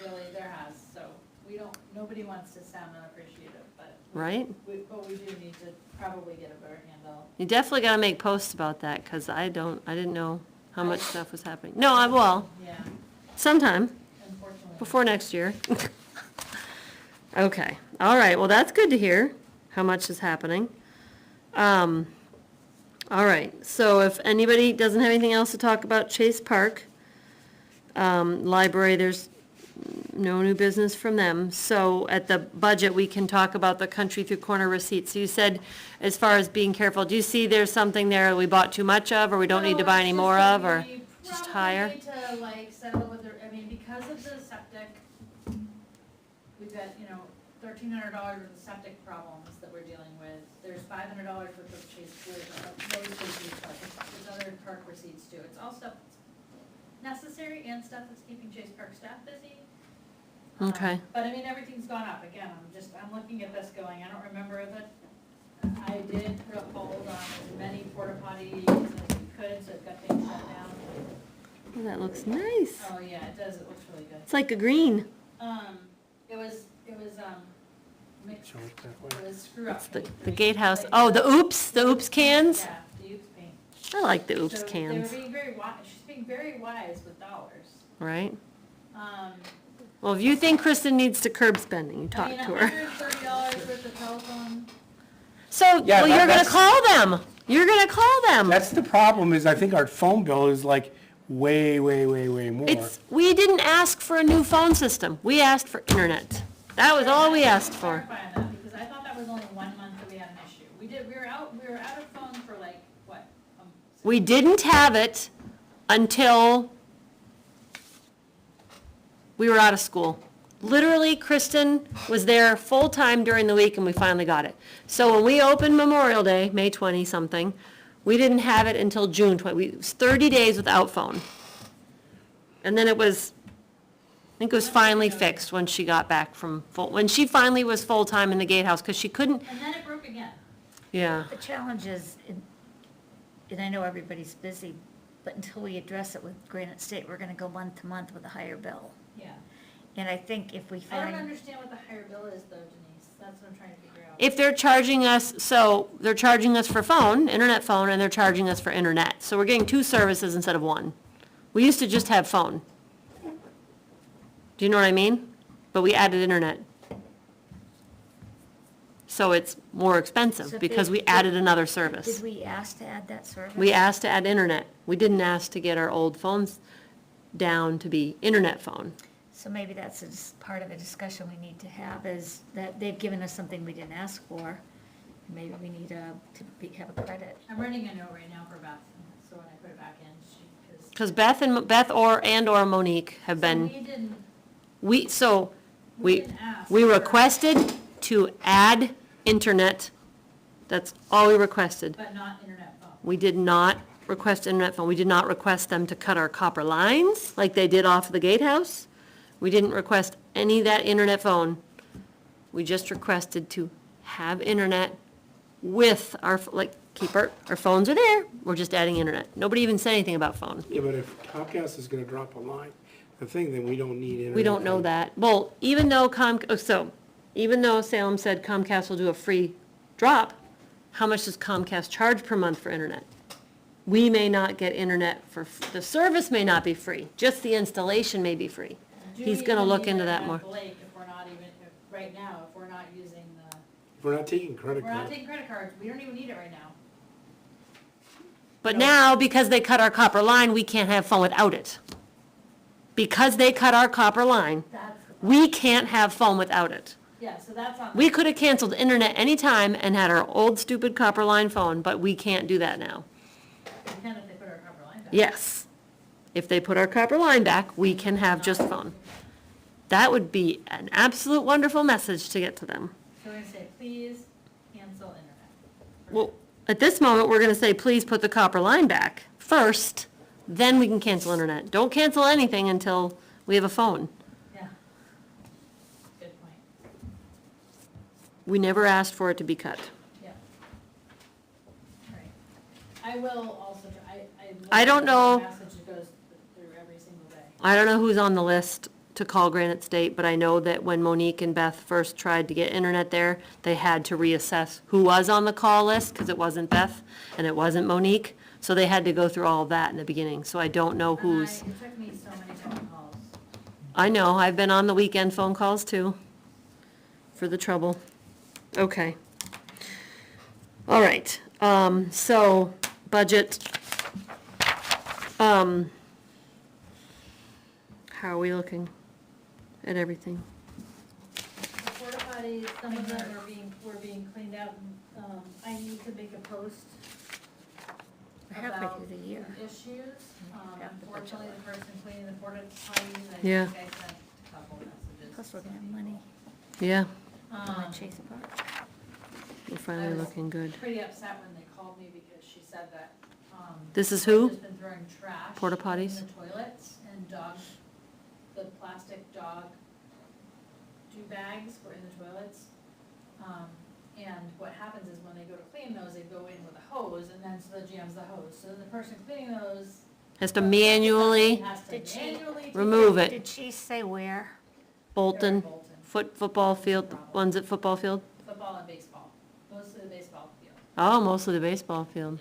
really, there has, so nobody wants to sound unappreciative, but. Right? But we do need to probably get a better handle. You definitely gotta make posts about that, because I didn't know how much stuff was happening. No, I will, Yeah, sometime, unfortunately. before next year. Okay, all right, well, that's good to hear, how much is happening. All right, so if anybody doesn't have anything else to talk about Chase Park, library, there's no new business from them. So at the budget, we can talk about the Country 3-corner receipts. You said, as far as being careful, do you see there's something there we bought too much of, or we don't need to buy any more of, or just higher? We probably need to like settle with because of the septic, we've got, $1,300 worth of septic problems that we're dealing with. There's $500 worth of Chase Pool, those receipts, there's other park receipts too. It's all stuff that's necessary and stuff that's keeping Chase Park staff busy. Okay. But I mean, everything's gone up. Again, I'm looking at this going, I don't remember that, I did put a hold on as many porta potties as we could, so it got things shut down. Oh, that looks nice. Oh, yeah, it does, it looks really good. It's like a green. It was, mixed, Show it that way. it was screw up. It's the paint. gatehouse. Oh, the oops cans? Yeah, the oops paint. I like the oops So cans, They were being very wise, she's being very wise with dollars. right? Um, Well, if you think Kristen needs to curb spending, you talk to her. $130 worth of telephone. So, Yeah, well, you're gonna that's- call them. You're gonna call them. That's the problem, is I think our phone bill is like way more. We didn't ask for a new phone system. We asked for internet. That was all we asked for. Clarify on that, because I thought that was only 1 month that we had We didn't have it until we were out of school. Literally, Kristen was there full-time during the week and we finally got it. So when we opened Memorial Day, May 20-something, we didn't have it until June 20. It was 30 days without phone. And then it was, I think it was finally fixed when she got back from when she finally was full-time in the gatehouse, because she couldn't, And then it broke again. yeah. The challenge is, and I know everybody's busy, but until we address it with Granite State, we're gonna go month to month with a higher bill. Yeah. And I think if we I don't find, understand what the higher bill is though, Denise. That's what I'm trying to figure out. If they're charging us, so they're charging us for phone, internet phone, and they're charging us for internet. So we're getting two services instead of one. We used to just have phone. Do you know what I mean? But we added internet. So it's more So expensive if because they- we added another did service. we ask to add that service? We asked to add internet. We didn't ask to get our old phones down to be internet phone. So maybe that's part of a discussion we need to have, is that they've given us something we didn't ask for. Maybe we need have a credit. I'm running a note right now for Beth, so when I put it back in, because. Because Beth or Monique have been, We didn't, we didn't ask. we for- requested to add internet. That's all we requested. But not internet phone. We did not request internet phone. We did not request them to cut our copper lines like they did off the gatehouse. We didn't request any of that internet phone. We just requested to have internet with our, keep our phones are there. We're just adding internet. Nobody even said anything about phone. Yeah, but if Comcast is gonna drop a line, the thing, then we don't need internet. We don't know that. Well, even though even though Salem said Comcast will do a free drop, how much does Comcast charge per month for internet? We may not get internet the service may not be free, just the installation may be free. Do He's we gonna even look need into to that add more. Blake if we're not even, right now, if we're not using the, If we're not taking credit if we're not cards, taking credit cards, we don't even need it right now. But No. now, because they cut our copper line, we can't have phone without it. Because they cut our copper line, That's, we can't have phone without it. yeah, so that's on. We could have canceled internet anytime and had our old stupid copper line phone, but we can't do that now. We can if they put our copper line back. Yes. If they put our copper line back, we can have just phone. That would be an absolute wonderful message to get to them. So we're gonna say, please cancel internet. Well, at this moment, we're gonna say, please put the copper line back first, then we can cancel internet. Don't cancel anything until we have a phone. Yeah. Good point. We never asked for it to be cut. Yeah. Right. I will also, I don't know. Message that goes through every single day. I don't know who's on the list to call Granite State, but I know that when Monique and Beth first tried to get internet there, they had to reassess who was on the call list, because it wasn't Beth and it wasn't Monique. So they had to go through all of that in the beginning, so I don't know who's. It took me so many phone calls. I know, I've been on the weekend phone calls too, for the trouble. Okay. All right, so, budget. How are we looking at everything? The porta potties, some of them were being cleaned out, and, I need to make a post We're halfway about through the year. issues. Half the budget Unfortunately, the person cleaning the porta potties, I Yeah. think I sent a couple messages. Plus, we're to gonna have some money. Yeah, Gonna Um, chase apart. we're finally I was looking good. pretty upset when they called me because she said that, This is who? Just been throwing trash. Porta potties? In the toilets and the plastic dog bags were in the toilets. And what happens is when they go to clean those, they go in with a hose and then so the jams the hose. So the person cleaning those. Has to manually Has to Did she manually take remove it. Did she say where? Bolton, Bolton. football field, one's at football field? Football and baseball, mostly the baseball field. Oh, mostly the baseball field,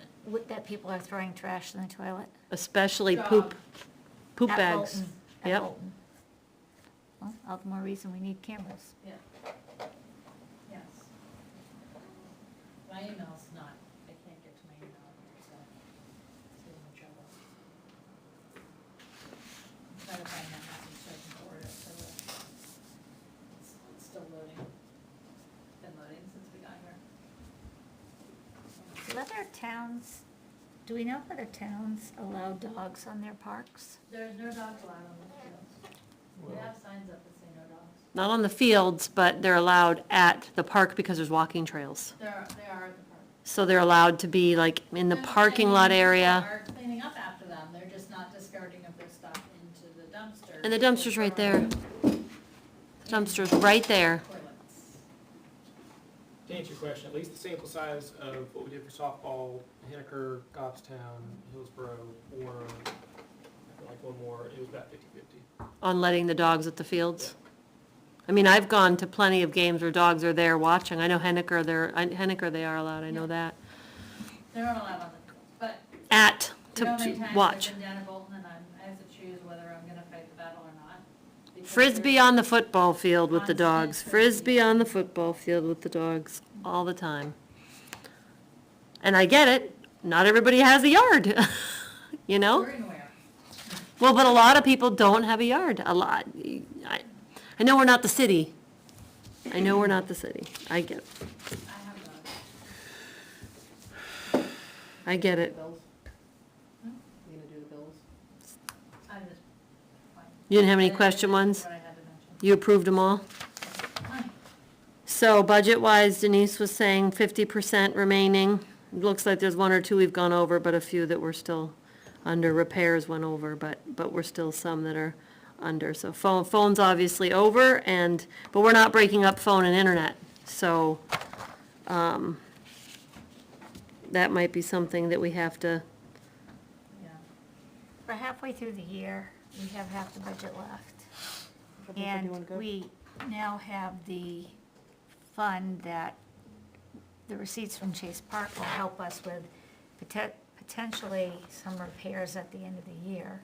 That people are throwing trash in the toilet? especially Dog. poop At bags. Bolton, at Yep. Bolton. Well, all the more reason we need cameras. Yeah. Yes. My email's not, I can't get to my email here, so it's giving me trouble. I'm trying to find that message so I can forward it to the, it's still loading. Been loading since we got here. Do other towns Do we know if other towns allow dogs on their parks? There's no dogs allowed on the fields. We have signs up that say no dogs. Not on the fields, but they're allowed at the park because there's walking trails. They are at the park. So they're allowed to be like in the parking lot area. People are cleaning up after them, they're just not discarding of their stuff into the dumpster. And the dumpster's right there. Dumpster's right there. Toilets. To answer your question, at least the sample size of what we did for softball, Henniker, Goffstown, Hillsborough, Warner, I feel like one more, it was about 50-50. On letting the dogs at the fields. I mean, I've gone to plenty of games where dogs are there watching. I know Henniker, they are allowed, I know that. They're not allowed on the, but To you know how many times watch. I've been down to Bolton and I have to choose whether I'm gonna fight the battle or not. Because Frisbee they're on the football field with the constant dogs. Frisbee on the football field with the dogs, all the time. And I get it, not everybody has a yard, you know? We're in Weare. Well, but a lot of people don't have a yard, a lot. I know we're not the city. I know we're not the city. I get it. I have dogs. I get it. Bills? Hmm? You gonna do the bills? I just, fine. You didn't have any I question mentioned ones? what I had to mention. You approved them all? Fine. So budget-wise, Denise was saying 50% remaining. It looks like there's one or two we've gone over, but a few that we're still under. Repairs went over, but we're still some that are under. So phone's obviously over, but we're not breaking up phone and internet. So, that might be something that we have to, Yeah. We're halfway through the year, we have half the budget left. Everything's And doing good? we now have the fund that the receipts from Chase Park will help us with potentially some repairs at the end of the year.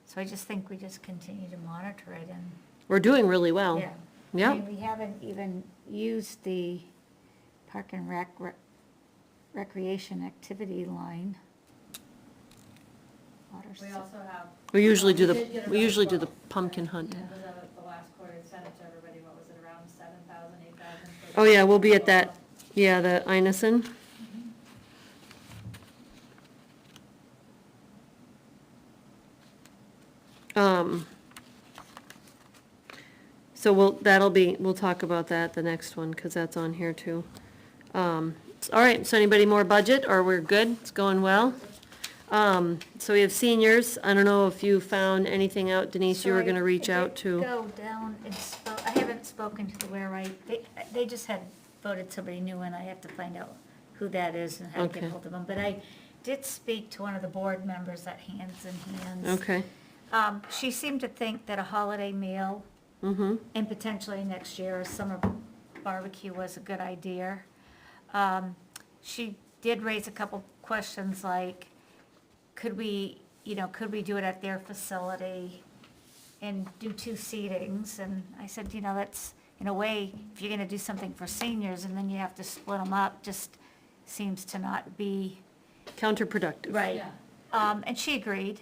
So I just think we just continue to monitor it and, we're doing really well. yeah. I Yeah, mean, we haven't even used the Park and Recreation activity line. Water We s- also have. we usually do We did get we about usually do 12. the pumpkin hunt. And the last quarter, I sent it to everybody, what was it, around 7,000, 8,000? Oh, yeah, we'll be at that, yeah, the Inison. So we'll talk about that, the next one, because that's on here too. All right, so anybody more budget, or we're good? It's going well? So we have seniors. I don't know if you found anything out, Denise, you were So gonna reach I out did to. go down and I haven't spoken to the Weare, they just had voted somebody new, and I have to find out who that is and how to Okay. get hold of them. But I did speak to one of the board members at Hands and Hands. Okay, She seemed to think that a holiday meal, mm-hmm, and potentially next year, a summer barbecue was a good idea. She did raise a couple questions like, could we do it at their facility and do 2 seatings? And I said, that's, in a way, if you're gonna do something for seniors and then you have to split them up, just seems to not be counterproductive. right. Yeah. And she agreed,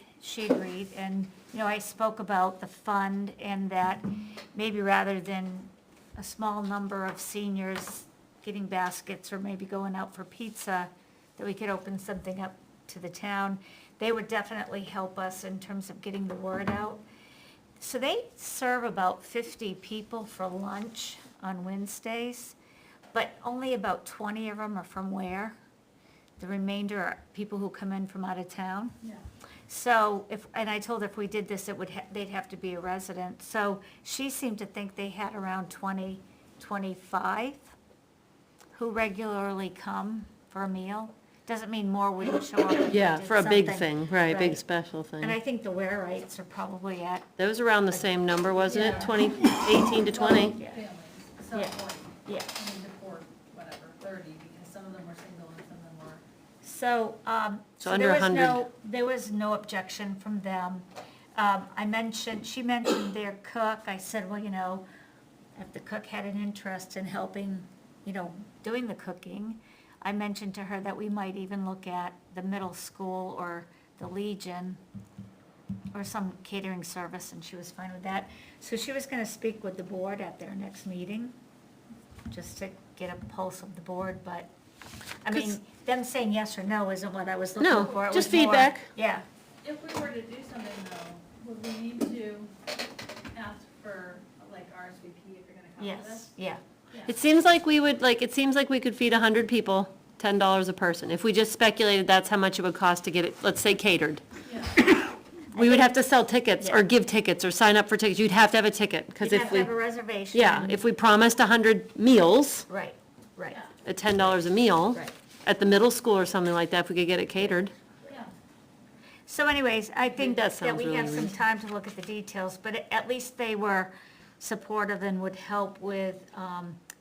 and, I spoke about the fund and that maybe rather than a small number of seniors getting baskets or maybe going out for pizza, that we could open something up to the town. They would definitely help us in terms of getting the word out. So they serve about 50 people for lunch on Wednesdays, but only about 20 of them are from Weare. The remainder are people who come in from out of town. Yeah. So and I told her if we did this, they'd have to be a resident. So she seemed to think they had around 20, 25 who regularly come for a meal. Doesn't mean more wouldn't show up. if we Yeah, did for a big something. thing, right, big Right. special And I thing. think the Weareites are probably at, That was around the same number, wasn't it? Yeah. 18 to 20? yeah, Families, so Yeah. 40. yeah. I mean, the whatever, 30, because some of them were single and some of them were. So, So so under there was 100. there was no objection from them. She mentioned their cook. I said, well, if the cook had an interest in helping, doing the cooking, I mentioned to her that we might even look at the middle school or the Legion or some catering service, and she was fine with that. So she was gonna speak with the board at their next meeting, just to get a pulse of the board, but I mean, them saying yes or no isn't what I was looking No, for. It just was more- feedback. Yeah, If we were to do something though, would we need to ask for like RSVP if you're gonna come to yes, this? yeah. It seems like it seems like we could feed 100 people, $10 a person. If we just speculated that's how much it would cost to get it, let's say catered. Yeah. We would have to sell tickets or Yeah. give tickets or sign up for tickets. You'd have to have a ticket, because You'd if have to we, have a reservation. yeah, if we promised 100 meals Right, right, Yeah. at $10 a meal right. at the middle school or something like that, if we could get it catered. Yeah. So anyways, I think that that sounds we really have some reasonable. time to look at the details, but at least they were supportive and would help with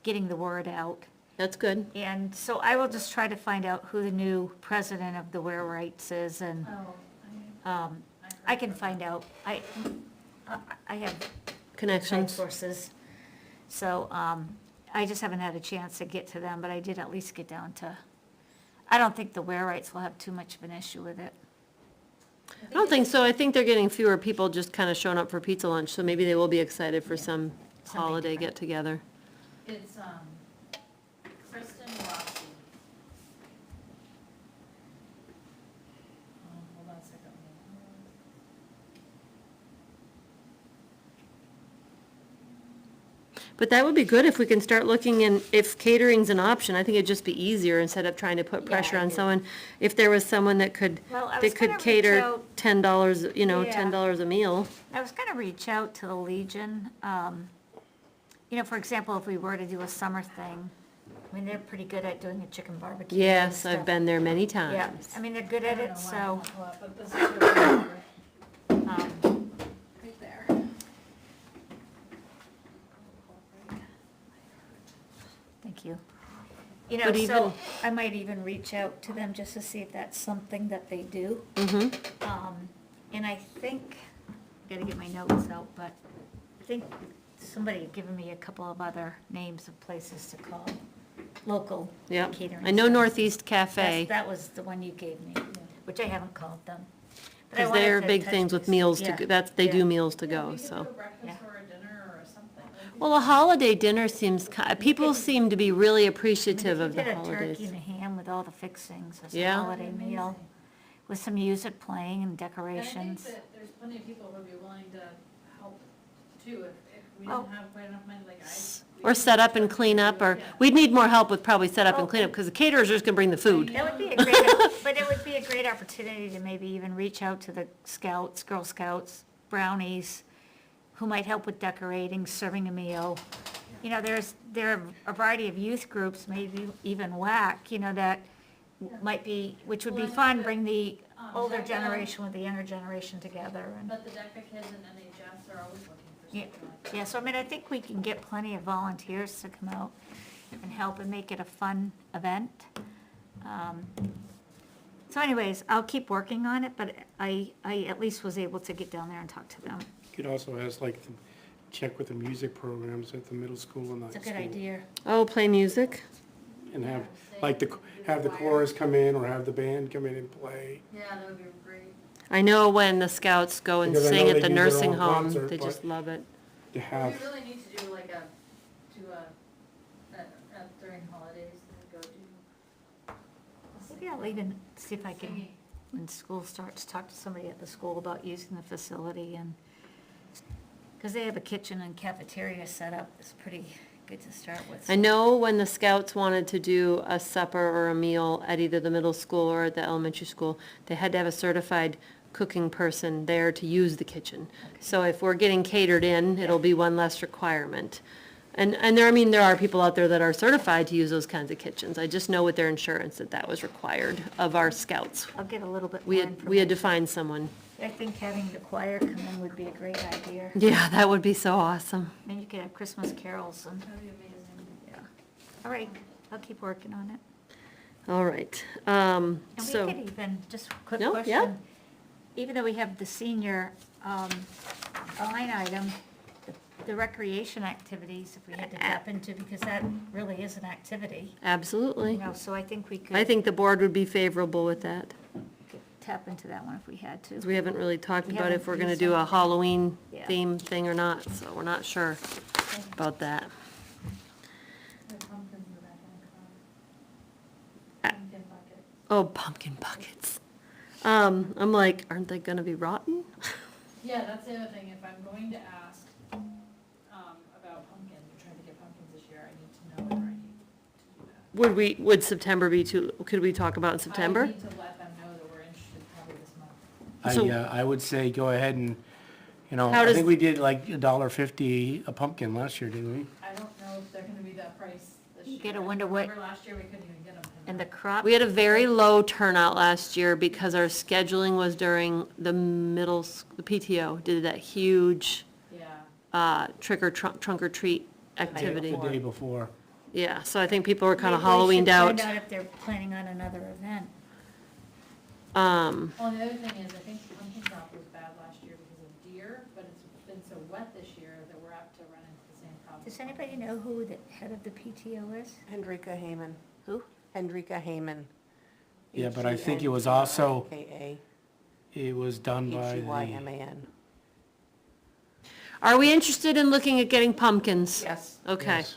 getting the word out. That's good. And so I will just try to find out who the new president of the Weare Rights is, and Oh, I can find out. I have Connections. sources. So I just haven't had a chance to get to them, but I did at least get down to, I don't think the Weare Rights will have too much of an issue with it. I don't think so. I think they're getting fewer people just kind of showing up for pizza lunch, so maybe they will be excited for some Something holiday different. get-together. It's, Kristen Rossi. Hold on a second. But that would be good if we can start looking in, if catering's an option, I think it'd just be easier instead of trying to put Yeah, pressure I on do. someone. If there was someone that could, Well, I was that could gonna reach cater out- $10, Yeah. $10 a meal. I was gonna reach out to the Legion. For example, if we were to do a summer thing, I mean, they're pretty good at doing a chicken barbecue. and Yes, I've stuff. been there many Yeah, times. I mean, they're good at I don't it, know why so, I'm not pull up, but this is really right there. thank you. But So even- I might even reach out to them just to see if that's something that they do. Mm-hmm. And I think, gotta get my notes out, but I think somebody had given me a couple of other names of places to call, local Yeah. catering. I know stuff. Northeast Cafe, That was the one you gave me, which I haven't called them. But I because wanted they're to big touch things with base. meals Yeah, to, they yeah. do meals to Yeah, go, we could so. do a breakfast Yeah. or a dinner or something. Well, a holiday dinner seems, people seem to be really appreciative I of mean, the if you did a turkey holidays. and a ham with all the fixings as a Yeah. holiday meal, with some music playing and And I think decorations. that there's plenty of people who would be willing to help too, if we Oh. didn't have quite enough money, like Or set up and clean up, or, we'd need more help with probably set up and clean up, because the caterers are just gonna bring the food. That would be a great, but it would be a great opportunity to maybe even reach out to the scouts, Girl Scouts, brownies, who might help with decorating, serving a meal. There are a variety of youth groups, maybe even WAC, that might be, which would be Well, I know fun, that, bring the older DECA generation with the younger generation together. And But the DECA kids and NHS are always looking for Yeah, something like that. yeah, so I mean, I think we can get plenty of volunteers to come out and help and make it a fun event. So anyways, I'll keep working on it, but I at least was able to get down there and talk to them. You could also ask, check with the music programs at the middle school and the It's high a school. good idea. Oh, play music? And have, have the chorus come in or have the band come in and play. Yeah, that would be great. I know when the scouts go and Because I know sing they at the do their nursing own home, concert, they but- just love it. To We have, really need to do during holidays, go do Maybe I'll even see if I can, singing. when school starts, talk to somebody at the school about using the facility and, because they have a kitchen and cafeteria set up, it's pretty good to start with. I know when the scouts wanted to do a supper or a meal at either the middle school or at the elementary school, they had to have a certified cooking person there to use the kitchen. So if we're getting catered in, it'll be one less requirement. And there are people out there that are certified to use those kinds of kitchens. I just know with their insurance that was required of our scouts. I'll get a little bit more We information. had to find someone. I think having the choir come in would be a great idea. Yeah, that would be so awesome. And you could have Christmas carols and, That would be amazing. yeah. All right, I'll keep working on it. All right, And we so, could even, just a quick No, yeah. question. Even though we have the senior line item, the recreation activities, if we had to tap into, because that really is an activity, absolutely. so I think we could. I think the board would be favorable with that, could tap into that one if we had to. 'cause we haven't really talked We about if haven't we're gonna used do a something. Halloween Yeah. theme thing or not, so we're not sure about that. The pumpkins in the back of Oh, pumpkin buckets. I'm like, aren't they gonna be rotten? Yeah, that's the other thing, if I'm going to ask, about pumpkins, or trying to get pumpkins this year, I need to know whether I need to do that. Would September be too, could we talk about in September? I need to let them know that we're interested probably this month. So- I would say go ahead and, How I does- think we did like $1.50 a pumpkin last year, didn't we? I don't know if they're gonna be that price this year. You gotta wonder what- Remember last year, we couldn't even get them. And the crop, We had a very low turnout last year because our scheduling was during the the PTO did that huge, Yeah, trunk or treat activity. The day before. Yeah, so I think people were kind of maybe we should Halloweened out. find out if they're planning on another event. well, the other thing is, I think pumpkin crop was bad last year because of deer, but it's been so wet this year that we're apt to run into the same problem. Does anybody know who the head of the PTO is? Hendrika Hayman. Who? Hendrika Hayman. Yeah, but I think it was also, H-E-N-R-I-K-A, it was done by the, H-E-Y-M-A-N. Are we interested in looking at getting pumpkins? Yes. Okay. yes.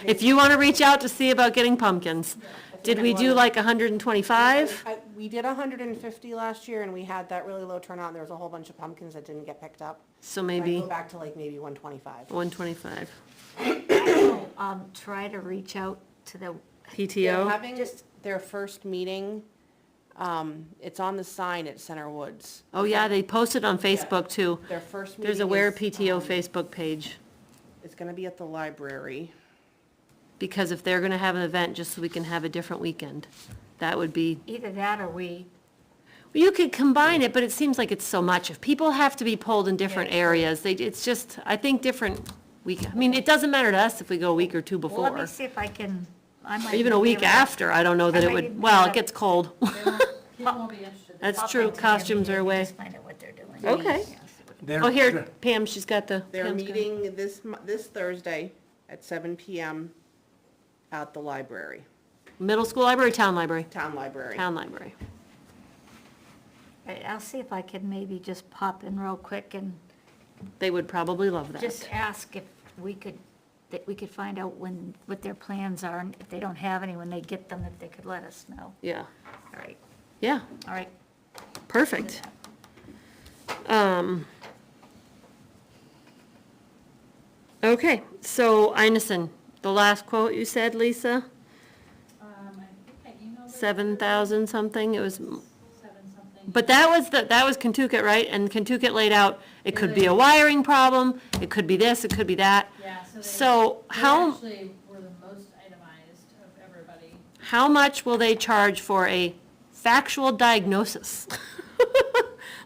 If you want to reach out to see about getting pumpkins. Did we do like 125? We did 150 last year, and we had that really low turnout, and there was a whole bunch of pumpkins that didn't get picked up. So I'd maybe go back to like maybe 125. 125. Try to reach out to the, They're PTO? having their first meeting, it's on the sign at Center Woods. Oh, yeah, they posted on Facebook too. Their first meeting There's a Weare is, PTO Facebook page. It's gonna be at the library. Because if they're gonna have an event, just so we can have a different weekend, that would be, either that or we, you could combine it, but it seems like it's so much. If people have to be pulled in different Yeah. areas, it's just, I think different I mean, it doesn't matter to us if we go a week or two well, let me before. see if I can, I might. Or even a week be able to- after, I don't know that I it might even would, well, have- it gets cold. People won't be interested. That's pop true, into their costumes are meeting and away. Just find out what they're doing. Okay. Yeah, see what- They're- Oh, here, Pam, she's got the. They're Pam's got it. meeting this Thursday at 7 PM at the library, Middle school library, town library? town library. Town library. Right, I'll see if I can maybe just pop in real quick and They would probably love that. just ask if we could, that we could find out what their plans are, and if they don't have any, when they get them, if they could let us know. Yeah, All right, yeah, all right. perfect. Okay, so Einison, the last quote you said, Lisa, I think I emailed it. 7,000 something, it was, 7 something. but that was Kentucket, right? And Kentucket laid out, it could be a wiring problem, it could be this, it could be that. Yeah, So so they how, actually were the most itemized of everybody. how much will they charge for a factual diagnosis?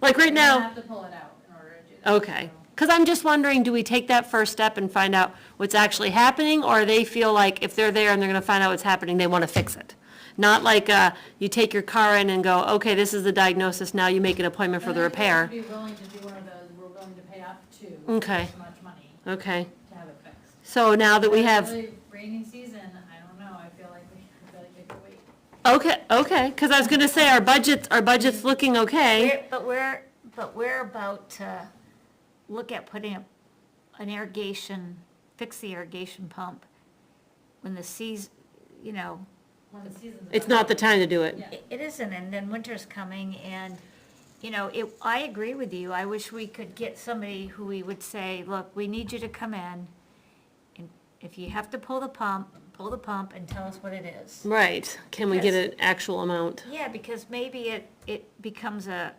Like right We're now. gonna have to pull it out in order to do that. Okay, so. because I'm just wondering, do we take that first step and find out what's actually happening, or they feel like if they're there and they're gonna find out what's happening, they want to fix it? Not like, you take your car in and go, okay, this is the diagnosis, now you make an appointment for the And I think repair. we'd be willing to do one of those, we're willing to pay up to Okay. this much money Okay, to have it fixed. so now that we But have, really, rainy season, I don't know, I feel like they could wait. okay, because I was gonna say, our budget's looking okay. But we're about to look at putting up an irrigation, fix the irrigation pump when the season, you know, When the season's It's about. not the time to do it. Yeah. it isn't, and then winter's coming, and, you know, I agree with you. I wish we could get somebody who we would say, look, we need you to come in, and if you have to pull the pump and tell us what it is. Right, can we get an actual amount? Yeah, because maybe it becomes a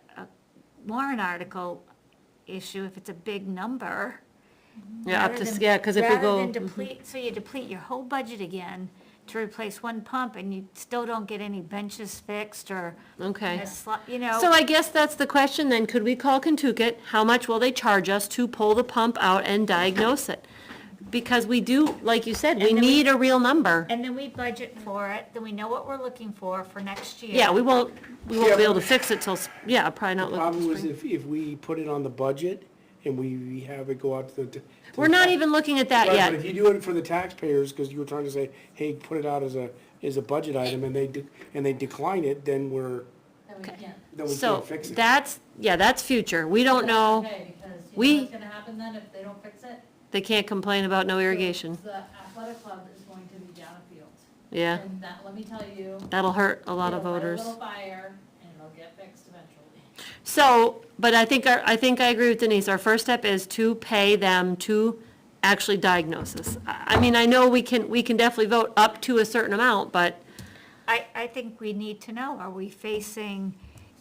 warrant article issue if it's a big number. Yeah, up rather to, than- yeah, because if we Rather go, than deplete, so you deplete your whole budget again to replace one pump, and you still don't get any benches fixed or okay. you know. So I guess that's the question then, could we call Kentucket, how much will they charge us to pull the pump out and diagnose it? Because we do, like you said, we And then we- need a real number. And then we budget for it, then we know what we're looking for next year. Yeah, we won't be able to fix it till, yeah, probably not The looking problem is spring. if we put it on the budget and we have it go out to the. We're not even looking at that Right, but if yet. you do it for the taxpayers, because you were trying to say, hey, put it out as a budget item, and they decline it, then Then we can't. we So can't fix it. that's future. We don't know, Okay, because you We- know what's gonna happen then if they don't fix it? they can't complain about no irrigation. The athletic club is going to be down a field. Yeah, And that, let me tell you. that'll hurt a lot of it'll light voters. a little fire, and it'll get fixed eventually. So, but I think I agree with Denise, our first step is to pay them to actually diagnose us. I mean, I know we can definitely vote up to a certain amount, but, I think we need to know, are we facing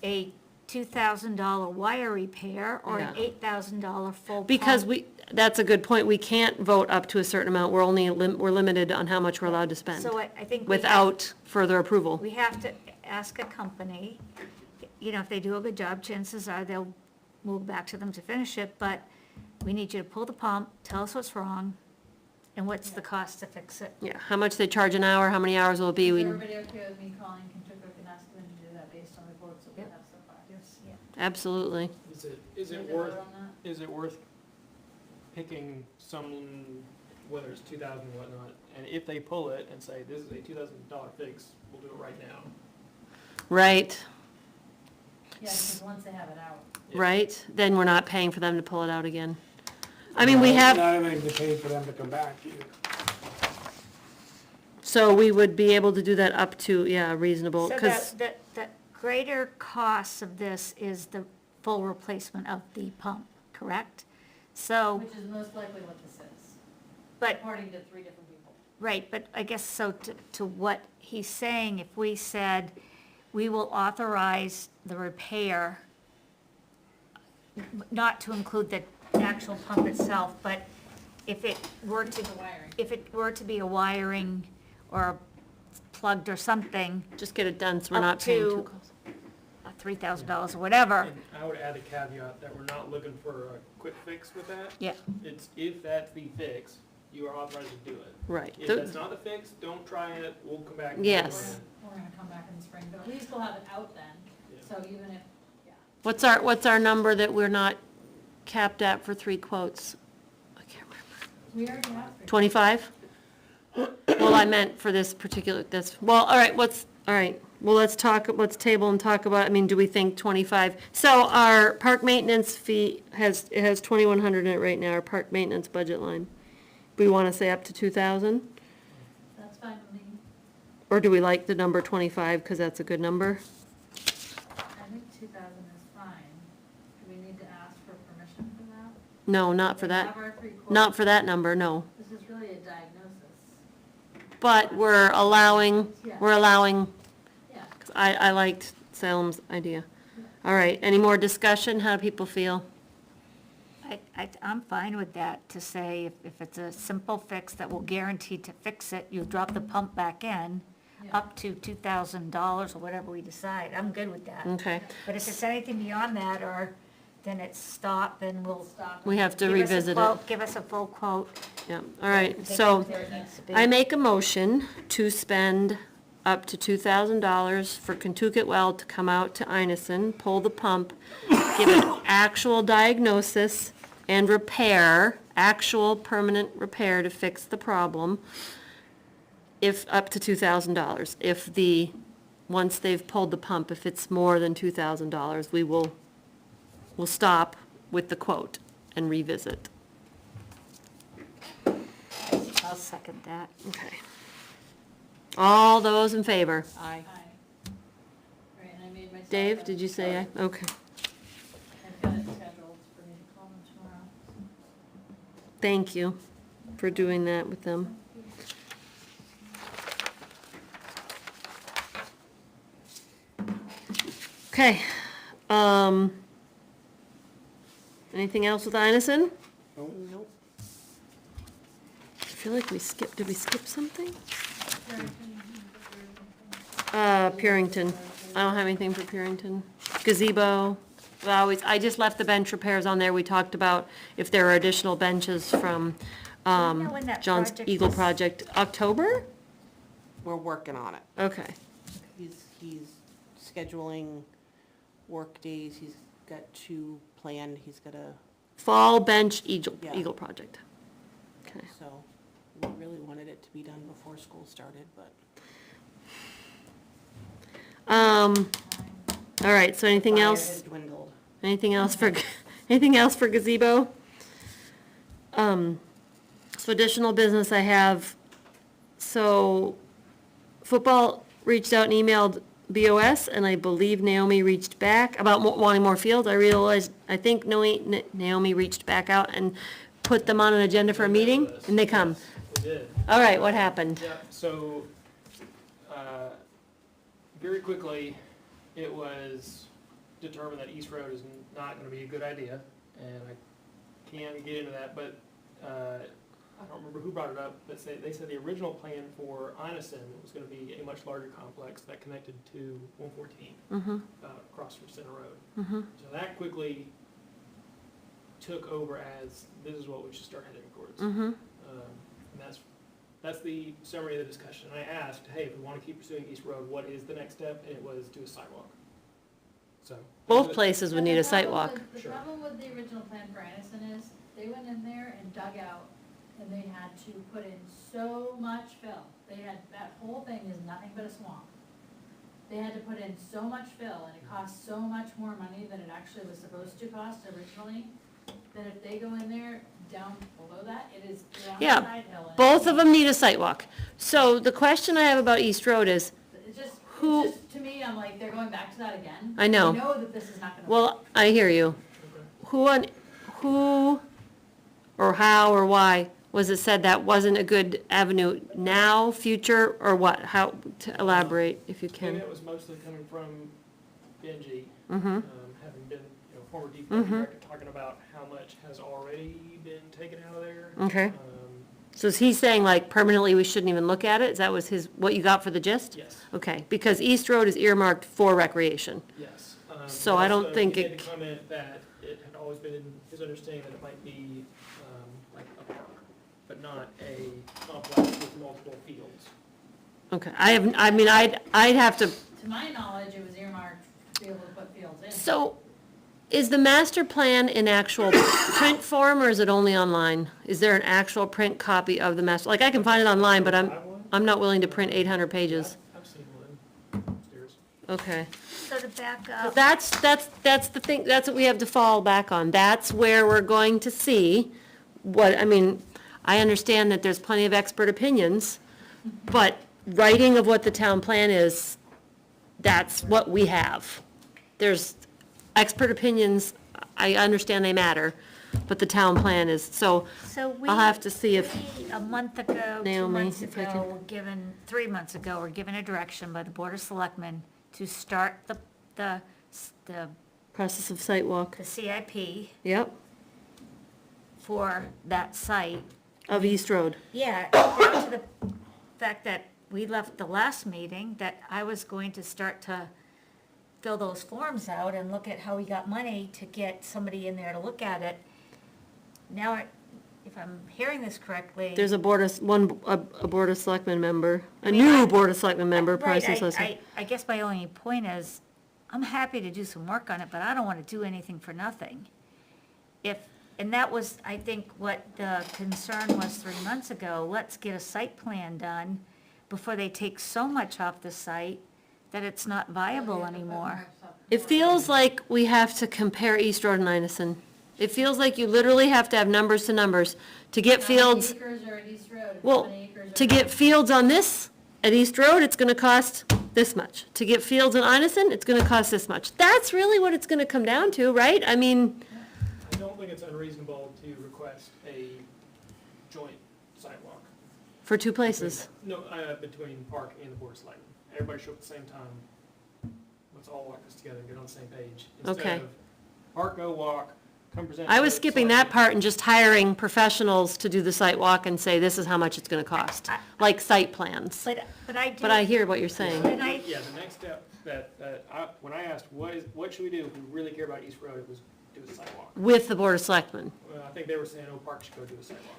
a $2,000 wire repair or an Yeah. $8,000 full pump? because that's a good point, we can't vote up to a certain amount, we're only, we're limited on how much we're allowed to spend, So I think without further approval. we have to ask a company, if they do a good job, chances are they'll move back to them to finish it, but we need you to pull the pump, tell us what's wrong, and what's the cost to fix it. Yeah, how much they charge an hour, how many hours will it be, Is we, everybody okay with me calling Kentucky and asking them to do that based on the quotes that we Yep. have so far? Yes, yeah. absolutely. Is it Need to vote worth, on that? is it worth picking some, whether it's 2,000 or whatnot, and if they pull it and say, this is a $2,000 fix, we'll do it right now. Right, Yeah, because once they have it out. Yeah. right, then we're not paying for them to pull it out again. I mean, we have, Not having to pay for them to come back either. so we would be able to do that up to, yeah, reasonable, So because, the greater cost of this is the full replacement of the pump, correct? So, Which is most likely what this is, but, according to 3 different people. right, but I guess so to what he's saying, if we said, we will authorize the repair, not to include the actual pump itself, but if it were to, The wiring. if it were to be a wiring or plugged or something, just get it done, so we're Up not paying to- too close. $3,000 or whatever, And I would add a caveat that we're not looking for a quick fix with that. yeah. It's, if that's the fix, you are authorized to do it. Right. If that's not the fix, don't try it, we'll come back. and do it Yes. again. We're gonna come back in the spring, but at least we'll have it out then, Yeah. so even if, yeah. What's our number that we're not capped at for 3 quotes? I can't remember. We already have. 25? Well, I meant for this particular, well, all right, well, let's table and talk about, I mean, do we think 25? So our park maintenance fee it has 2,100 in it right now, our park maintenance budget line. We want to say up to 2,000? That's fine with me. Or do we like the number 25, because that's a good number? I think 2,000 is fine. Do we need to ask for permission for that? No, not for We that, have our 3 quotes. not for that number, no. This is really a diagnosis. But we're allowing, Yeah. Yeah. 'cause I liked Salem's idea. All right, any more discussion? How do people feel? I'm fine with that, to say if it's a simple fix that will guarantee to fix it, you drop the pump back in, Yeah. up to $2,000 or whatever we decide, I'm good with that. Okay, But if it's anything beyond that, or then it's stop, then we'll. Stop. we have to give us a revisit it. quote, Give us a full quote. Yeah, all right, take so it where it needs to be. I make a motion to spend up to $2,000 for Kentucket Well to come out to Inison, pull the pump, give an actual diagnosis and repair, actual permanent repair to fix the problem, if, up to $2,000. If once they've pulled the pump, if it's more than $2,000, we'll stop with the quote and revisit. I'll second that. Okay. All those in favor? Aye. Aye. Right, and I made myself. Dave, did you say aye? Okay. I've got it scheduled for me to call them tomorrow. Thank you for doing that with them. Okay, anything else with Inison? Nope. I feel like did we skip something? Right. Purington. I don't have anything for Purington. Gazebo, I just left the bench repairs on there. We talked about if there are additional benches from, know when that John's project Eagle is? project. October? We're working on it. Okay. He's scheduling work days, he's got 2 planned, he's got a, Fall bench Eagle, Yeah. Eagle project. Okay. so, we really wanted it to be done before school started, but All right, so anything fire else? has dwindled. Anything else for, anything else for gazebo? So additional business I have, so football reached out and emailed BOS, and I believe Naomi reached back about wanting more fields. I think Naomi reached back out and put them on an agenda for a meeting, and they come. Yes, we did. All right, what happened? Yeah, so, very quickly, it was determined that East Road is not gonna be a good idea, and I can't get into that, but, I don't remember who brought it up, but they said the original plan for Inison was gonna be a much larger complex that connected to 114, Mm-hmm, across from Center Road. mm-hmm. So that quickly took over as, this is what we should start heading towards. Mm-hmm. And that's the summary of the discussion. I asked, hey, if we want to keep pursuing East Road, what is the next step? And it was do a sidewalk. So. Both places would need a site walk. The Sure. problem with the original plan for Anderson is, they went in there and dug out, and they had to put in so much fill. That whole thing is nothing but a swamp. They had to put in so much fill, and it cost so much more money than it actually was supposed to cost originally, that if they go in there down below that, it is down Yeah, the side hill. and Both of them need a site walk. So the question I have about East Road is, It's just, to me, I'm like, they're going back to that again. I know. They know that this is not gonna work. well, I hear you. Who or how or why was it said that wasn't a good avenue now, future, or what? How, to elaborate if you And can. it was mostly coming from Benji, Mm-hmm, having been, former DPW director, talking about how much has already been taken out of there. okay. So is he saying like permanently we shouldn't even look at it? Is that was what you got for the gist? Yes, Okay, because East Road is earmarked for recreation. yes. So I don't Also, think he it made the comment that it had always been his understanding that it might be, like a park, but not a complex with multiple fields. Okay, I'd have to, To my knowledge, it was earmarked to be able to put fields in. so is the master plan in actual print form or is it only online? Is there an actual print copy of the master, like I can find it online, but Have one? I'm not willing to print 800 pages. I've seen one upstairs. Okay. So to back But up, that's the thing, that's what we have to fall back on. That's where we're going to see I understand that there's plenty of expert opinions, but writing of what the town plan is, that's what we have. There's expert opinions, I understand they matter, but the town plan is, so I'll have to see if, we, a month ago, 2 Naomi, months if I ago, can- were given, 3 months ago, were given a direction by the Board of Selectmen to start the process of site walk, CIP yep, for that site. of East Road. Yeah, down to the fact that we left the last meeting, that I was going to start to fill those forms out and look at how we got money to get somebody in there to look at it. Now, if I'm hearing this correctly. There's a Board of Selectmen member, a mean, new I- Board of Selectmen member, Right, process of. I guess my only point is, I'm happy to do some work on it, but I don't want to do anything for nothing. And that was, I think, what the concern was 3 months ago, let's get a site plan done before they take so much off the site that it's not viable anymore. It feels like we have to compare East Road and Inison. It feels like you literally have to have numbers to numbers to get fields. How many acres are at East Road? Well, How many acres are to get fields on this, at East Road, it's gonna cost this much. To get fields in Inison, it's gonna cost this much. That's really what it's gonna come down to, right? I mean, I don't think it's unreasonable to request a joint sidewalk. for two places. No, between PARC and the Board of Selectmen. Everybody show up at the same time. Let's all walk this together and get on the same page. Okay. Instead of PARC go walk, come present. I was to skipping that selectmen. part and just hiring professionals to do the site walk and say, this is how much it's gonna cost, like site plans. But I do. But I hear what you're saying. And I, Yeah, the next step when I asked, what should we do if we really care about East Road, it was do a sidewalk. With the Board of Selectmen. Well, I think they were saying, oh, PARC should go do a sidewalk.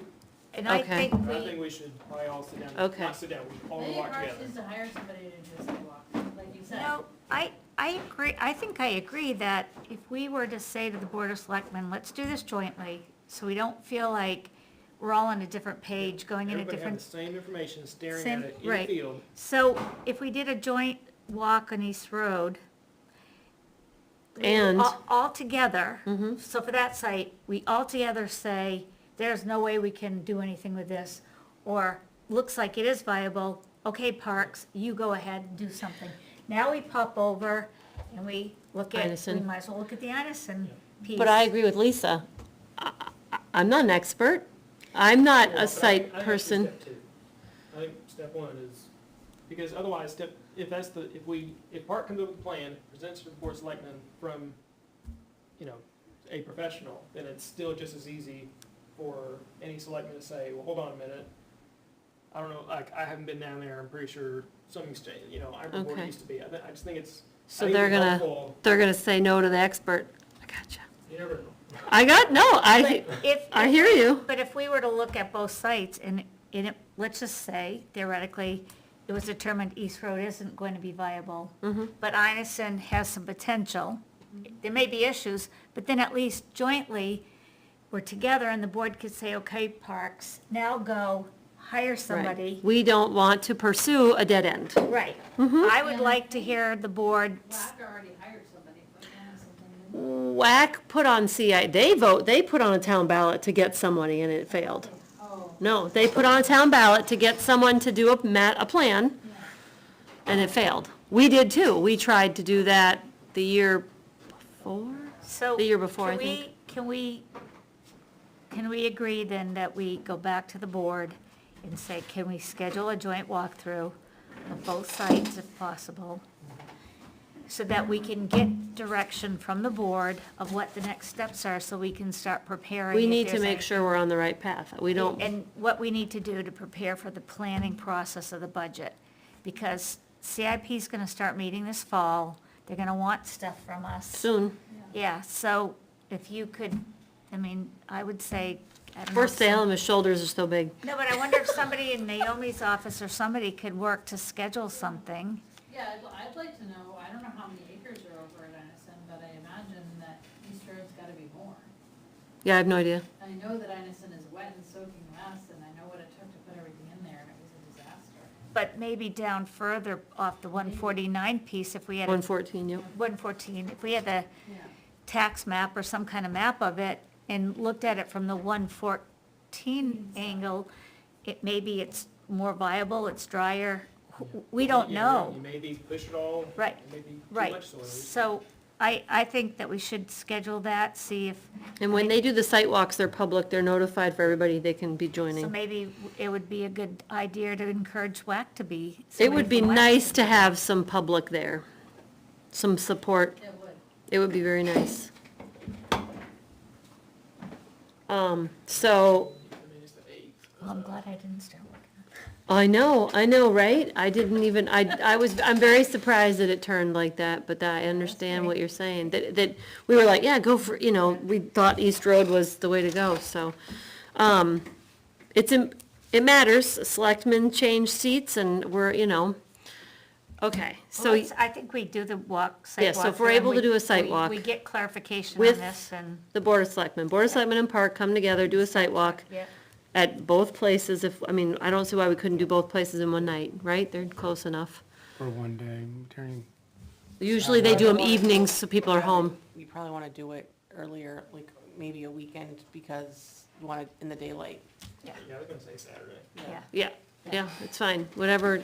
and I Okay. think I think we, we should probably all sit down, Okay. not sit down, we should all Maybe walk Parks together. needs to hire somebody to do a sidewalk, like you said. no, I agree, I think I agree that if we were to say to the Board of Selectmen, let's do this jointly, so we don't feel like we're all on a different page, going in a Everybody have different. the same information, staring Same- at it in the right. field. So if we did a joint walk on East Road. And- All together, Mhm. so for that site, we all together say, there's no way we can do anything with this, or looks like it is viable, okay, Parks, you go ahead and do something. Now we pop over and we look at, we Inison. might as well look at the Inison piece. But I agree with Lisa. I'm not an expert. I'm not Well, a but site I think it's person. step two. I think step one is, because otherwise, if PARC comes up with a plan, presents to the board of selectmen from, a professional, then it's still just as easy for any selectman to say, well, hold on a minute. I don't know, like, I haven't been down there, I'm pretty sure something's changed, I remember where it Okay. used to be. I just think it's, So I think they're it's gonna, helpful. they're gonna say no to the expert. I gotcha. You never know. I hear you. But if we were to look at both sites and let's just say theoretically, it was determined East Road isn't going to be viable, but Inison has some potential. There may be issues, but then at least jointly, we're together and the board could say, okay, Parks, now go hire somebody. We don't want to pursue a dead end. Right. I would like to hear the board, Black already hired somebody for something. WAC put on they put on a town ballot to get somebody and it failed. Oh, No, they put on a town ballot to get someone to do a plan and it failed. We did too. We tried to do that the year before? so. The year before, can I think. Can we agree then that we go back to the board and say, can we schedule a joint walkthrough of both sites if possible? So that we can get direction from the board of what the next steps are, so we can start preparing. We if need to there's make any- sure we're on the right path. We don't, And what we need to do to prepare for the planning process of the budget. Because CIP's gonna start meeting this fall, they're gonna want stuff from us. soon. Yeah, so if you could, I would say, I don't know. Poor Salem, his shoulders are so big. No, but I wonder if somebody in Naomi's office or somebody could work to schedule something. yeah, I'd like to know, I don't know how many acres are over at Inison, but I imagine that East Road's gotta be more. Yeah, I have no idea. I know that Inison is wet and soaking mess, and I know what it took to put everything in there, and it was a disaster. But maybe down further off the 149 piece, if we had a 114, yep. 114, if we had the Yeah. tax map or some kind of map of it and looked at it from the 114 angle, maybe it's more viable, it's drier. We don't know. You maybe push it all. Right, Maybe too Right, much soil. so I think that we should schedule that, see if, And when they do the site walks, they're public, they're notified for everybody, they can be so joining. maybe it would be a good idea to encourage WAC to be. It would be somebody from WAC. nice to have some public there, some support. It would. It would be very nice. So, It's the 8th. Well, I'm glad I didn't start working. I know, right? I didn't even, I'm very surprised that it turned like that, but I understand what you're saying. That we were like, yeah, go for, we thought East Road was the way to go, so. It matters, selectmen change seats and we're, okay, so. I think we do the site Yeah, so if walk we're and able to do a site we- walk We get clarification on with this and. The Board of Selectmen and PARC come together, do a site walk Yeah. at both places. I don't see why we couldn't do both places in one night, right? They're close enough. For one day, turning, Usually they do them evenings so people are home. We probably want to do it earlier, like maybe a weekend, because you want it in the daylight. Yeah, I was gonna say Saturday. Yeah. Yeah, it's fine, whatever.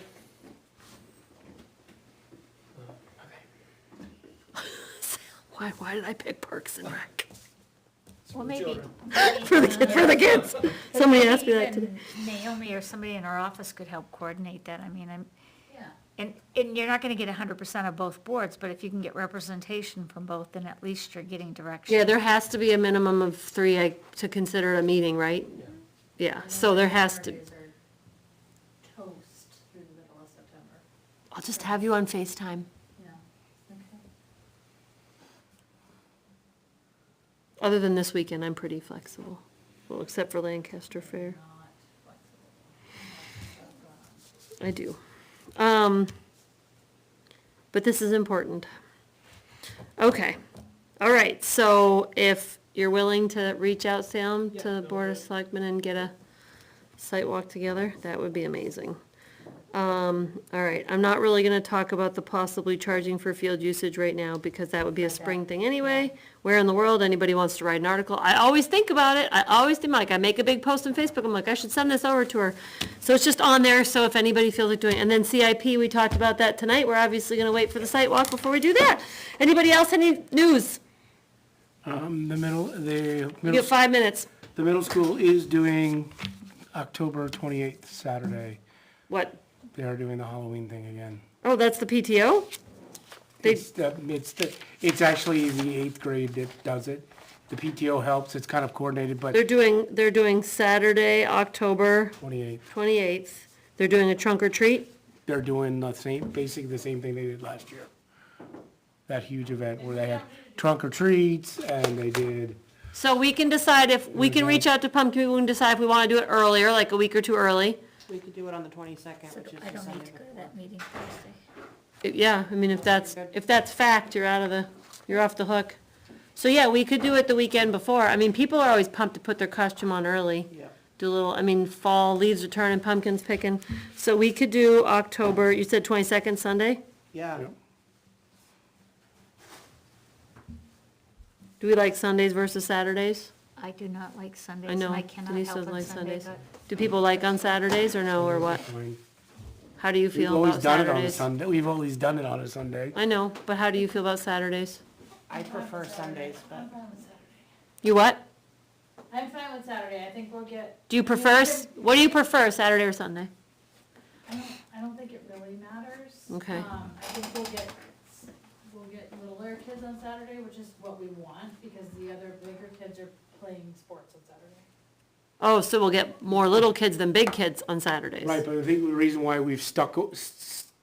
Okay. Why did I pick Parks and Rec? Well, maybe. Children. For the kids. Somebody asked me that Maybe today. even Naomi or somebody in our office could help coordinate that. Yeah. And you're not gonna get 100% of both boards, but if you can get representation from both, then at least you're getting direction. Yeah, there has to be a minimum of 3 to consider a meeting, right? Yeah, so there has to, Saturdays are toast through the middle of September. I'll just have you on FaceTime. Yeah. Okay. Other than this weekend, I'm pretty flexible. Well, except for Lancaster Fair. Not flexible. I do. But this is important. Okay, all right, so if you're willing to reach out, Sam, to the Board of Selectmen and get a site walk together, that would be amazing. All right, I'm not really gonna talk about the possibly charging for field usage right now, because that would be a spring thing anyway. where in the world anybody wants to write an article. I always think about it, I always think, like, I make a big post on Facebook, I'm like, I should send this over to her. So it's just on there, so if anybody feels like doing, and then CIP, we talked about that tonight, we're obviously gonna wait for the site walk before we do that. Anybody else, any news? The You get 5 minutes. middle school is doing October 28th, Saturday. What? They are doing the Halloween thing again. Oh, that's the PTO? They- It's actually the 8th grade that does it. The PTO helps, it's kind of coordinated, but They're doing Saturday, October 28th, 28th. They're doing a trunk or treat? they're doing basically the same thing they did last year. That huge event where they had trunk or treats and they did, So we can decide if, we can reach out to Pumpkin, we can decide if we wanna do it earlier, like a week or two early. We could do it on the 22nd, So which is I the don't need Sunday to go to before. that meeting Thursday. Yeah, I mean, if that's fact, you're off the hook. So yeah, we could do it the weekend before. I mean, people are always pumped to put their costume on early. Yeah. Do a little, I mean, fall, leaves are turning, pumpkins picking. So we could do October, you said 22nd Sunday? Yeah, Yep. Do we like Sundays versus Saturdays? I do not like Sundays, I and know, I cannot Denise help doesn't on like Sunday, Sundays. but Do people like on Saturdays or no, or what? fine. How do you We've feel always about done it on a Saturdays? Sunday, we've always done it on a Sunday. I know, but how do you feel about Saturdays? I prefer Sundays, but I'm fine with Saturday. You what? I'm fine with Saturday, I think we'll get. Do you prefer, what do you prefer, Saturday or Sunday? I don't think it really matters. Okay. I think we'll get littler kids on Saturday, which is what we want, because the other bigger kids are playing sports on Saturday. Oh, so we'll get more little kids than big kids on Saturdays. Right, but I think the reason why we've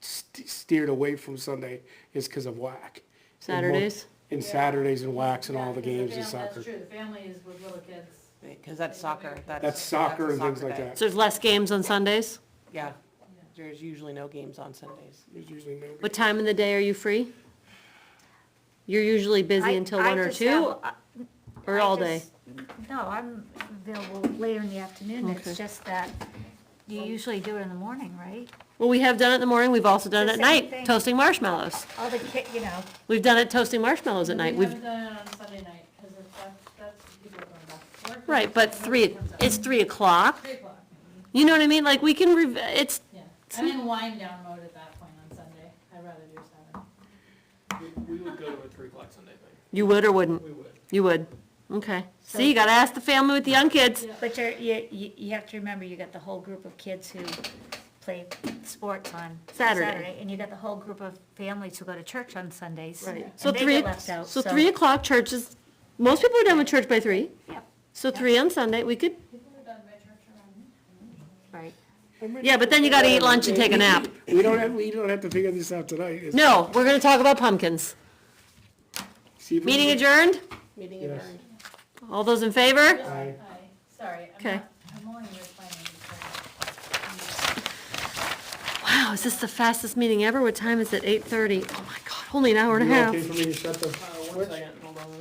steered away from Sunday is because of whack. Saturdays? And Saturdays and wax and Yeah, all the because games and That's soccer. true, the family is with little kids. because that's soccer. That's soccer and things soccer like day. that. So there's less games on Sundays? Yeah, there's usually no games on Sundays. There's usually no. What time in the day are you free? You're usually busy until I 1 or just 2, have- or I all day? just- No, I'm available later in the afternoon, Okay. it's just that you usually do it in the morning, right? Well, we have done it in the morning, we've also done it It's at the same night, thing. toasting marshmallows. All the you know, We've done it toasting marshmallows at night. We We've, haven't done it on Sunday night, because that's people going back to work. right, but it's 3 o'clock. 3 o'clock, You know what I mean? Like, we can, it's, yeah. I'm in wind down mode at that point on Sunday, I'd rather do Saturday. We would go to a 3 o'clock Sunday thing. you would or wouldn't? We would. You would? Okay. See, you gotta ask the family with the young kids. Yeah. but you have to remember, you got the whole group of kids who play sports on Saturday. and you got the whole group of families who go to church on Sundays. Right. And So they 3, get left out, so 3 o'clock church is, most people are done with church by 3. Yep. So 3 on Sunday, we could, People are done by church around me. Right. yeah, but then you gotta eat lunch and take a nap. We don't have to figure this out tonight. It's- No, we're gonna talk about pumpkins. see if we Meeting can- adjourned? Meeting Yes. adjourned. All those in favor? Aye. Sorry, Okay. I'm only here planning. Wow, is this the fastest meeting ever? What time is it? 8:30? Oh my God, only an hour and a You half. okay for me to shut the? 1 second, hold on.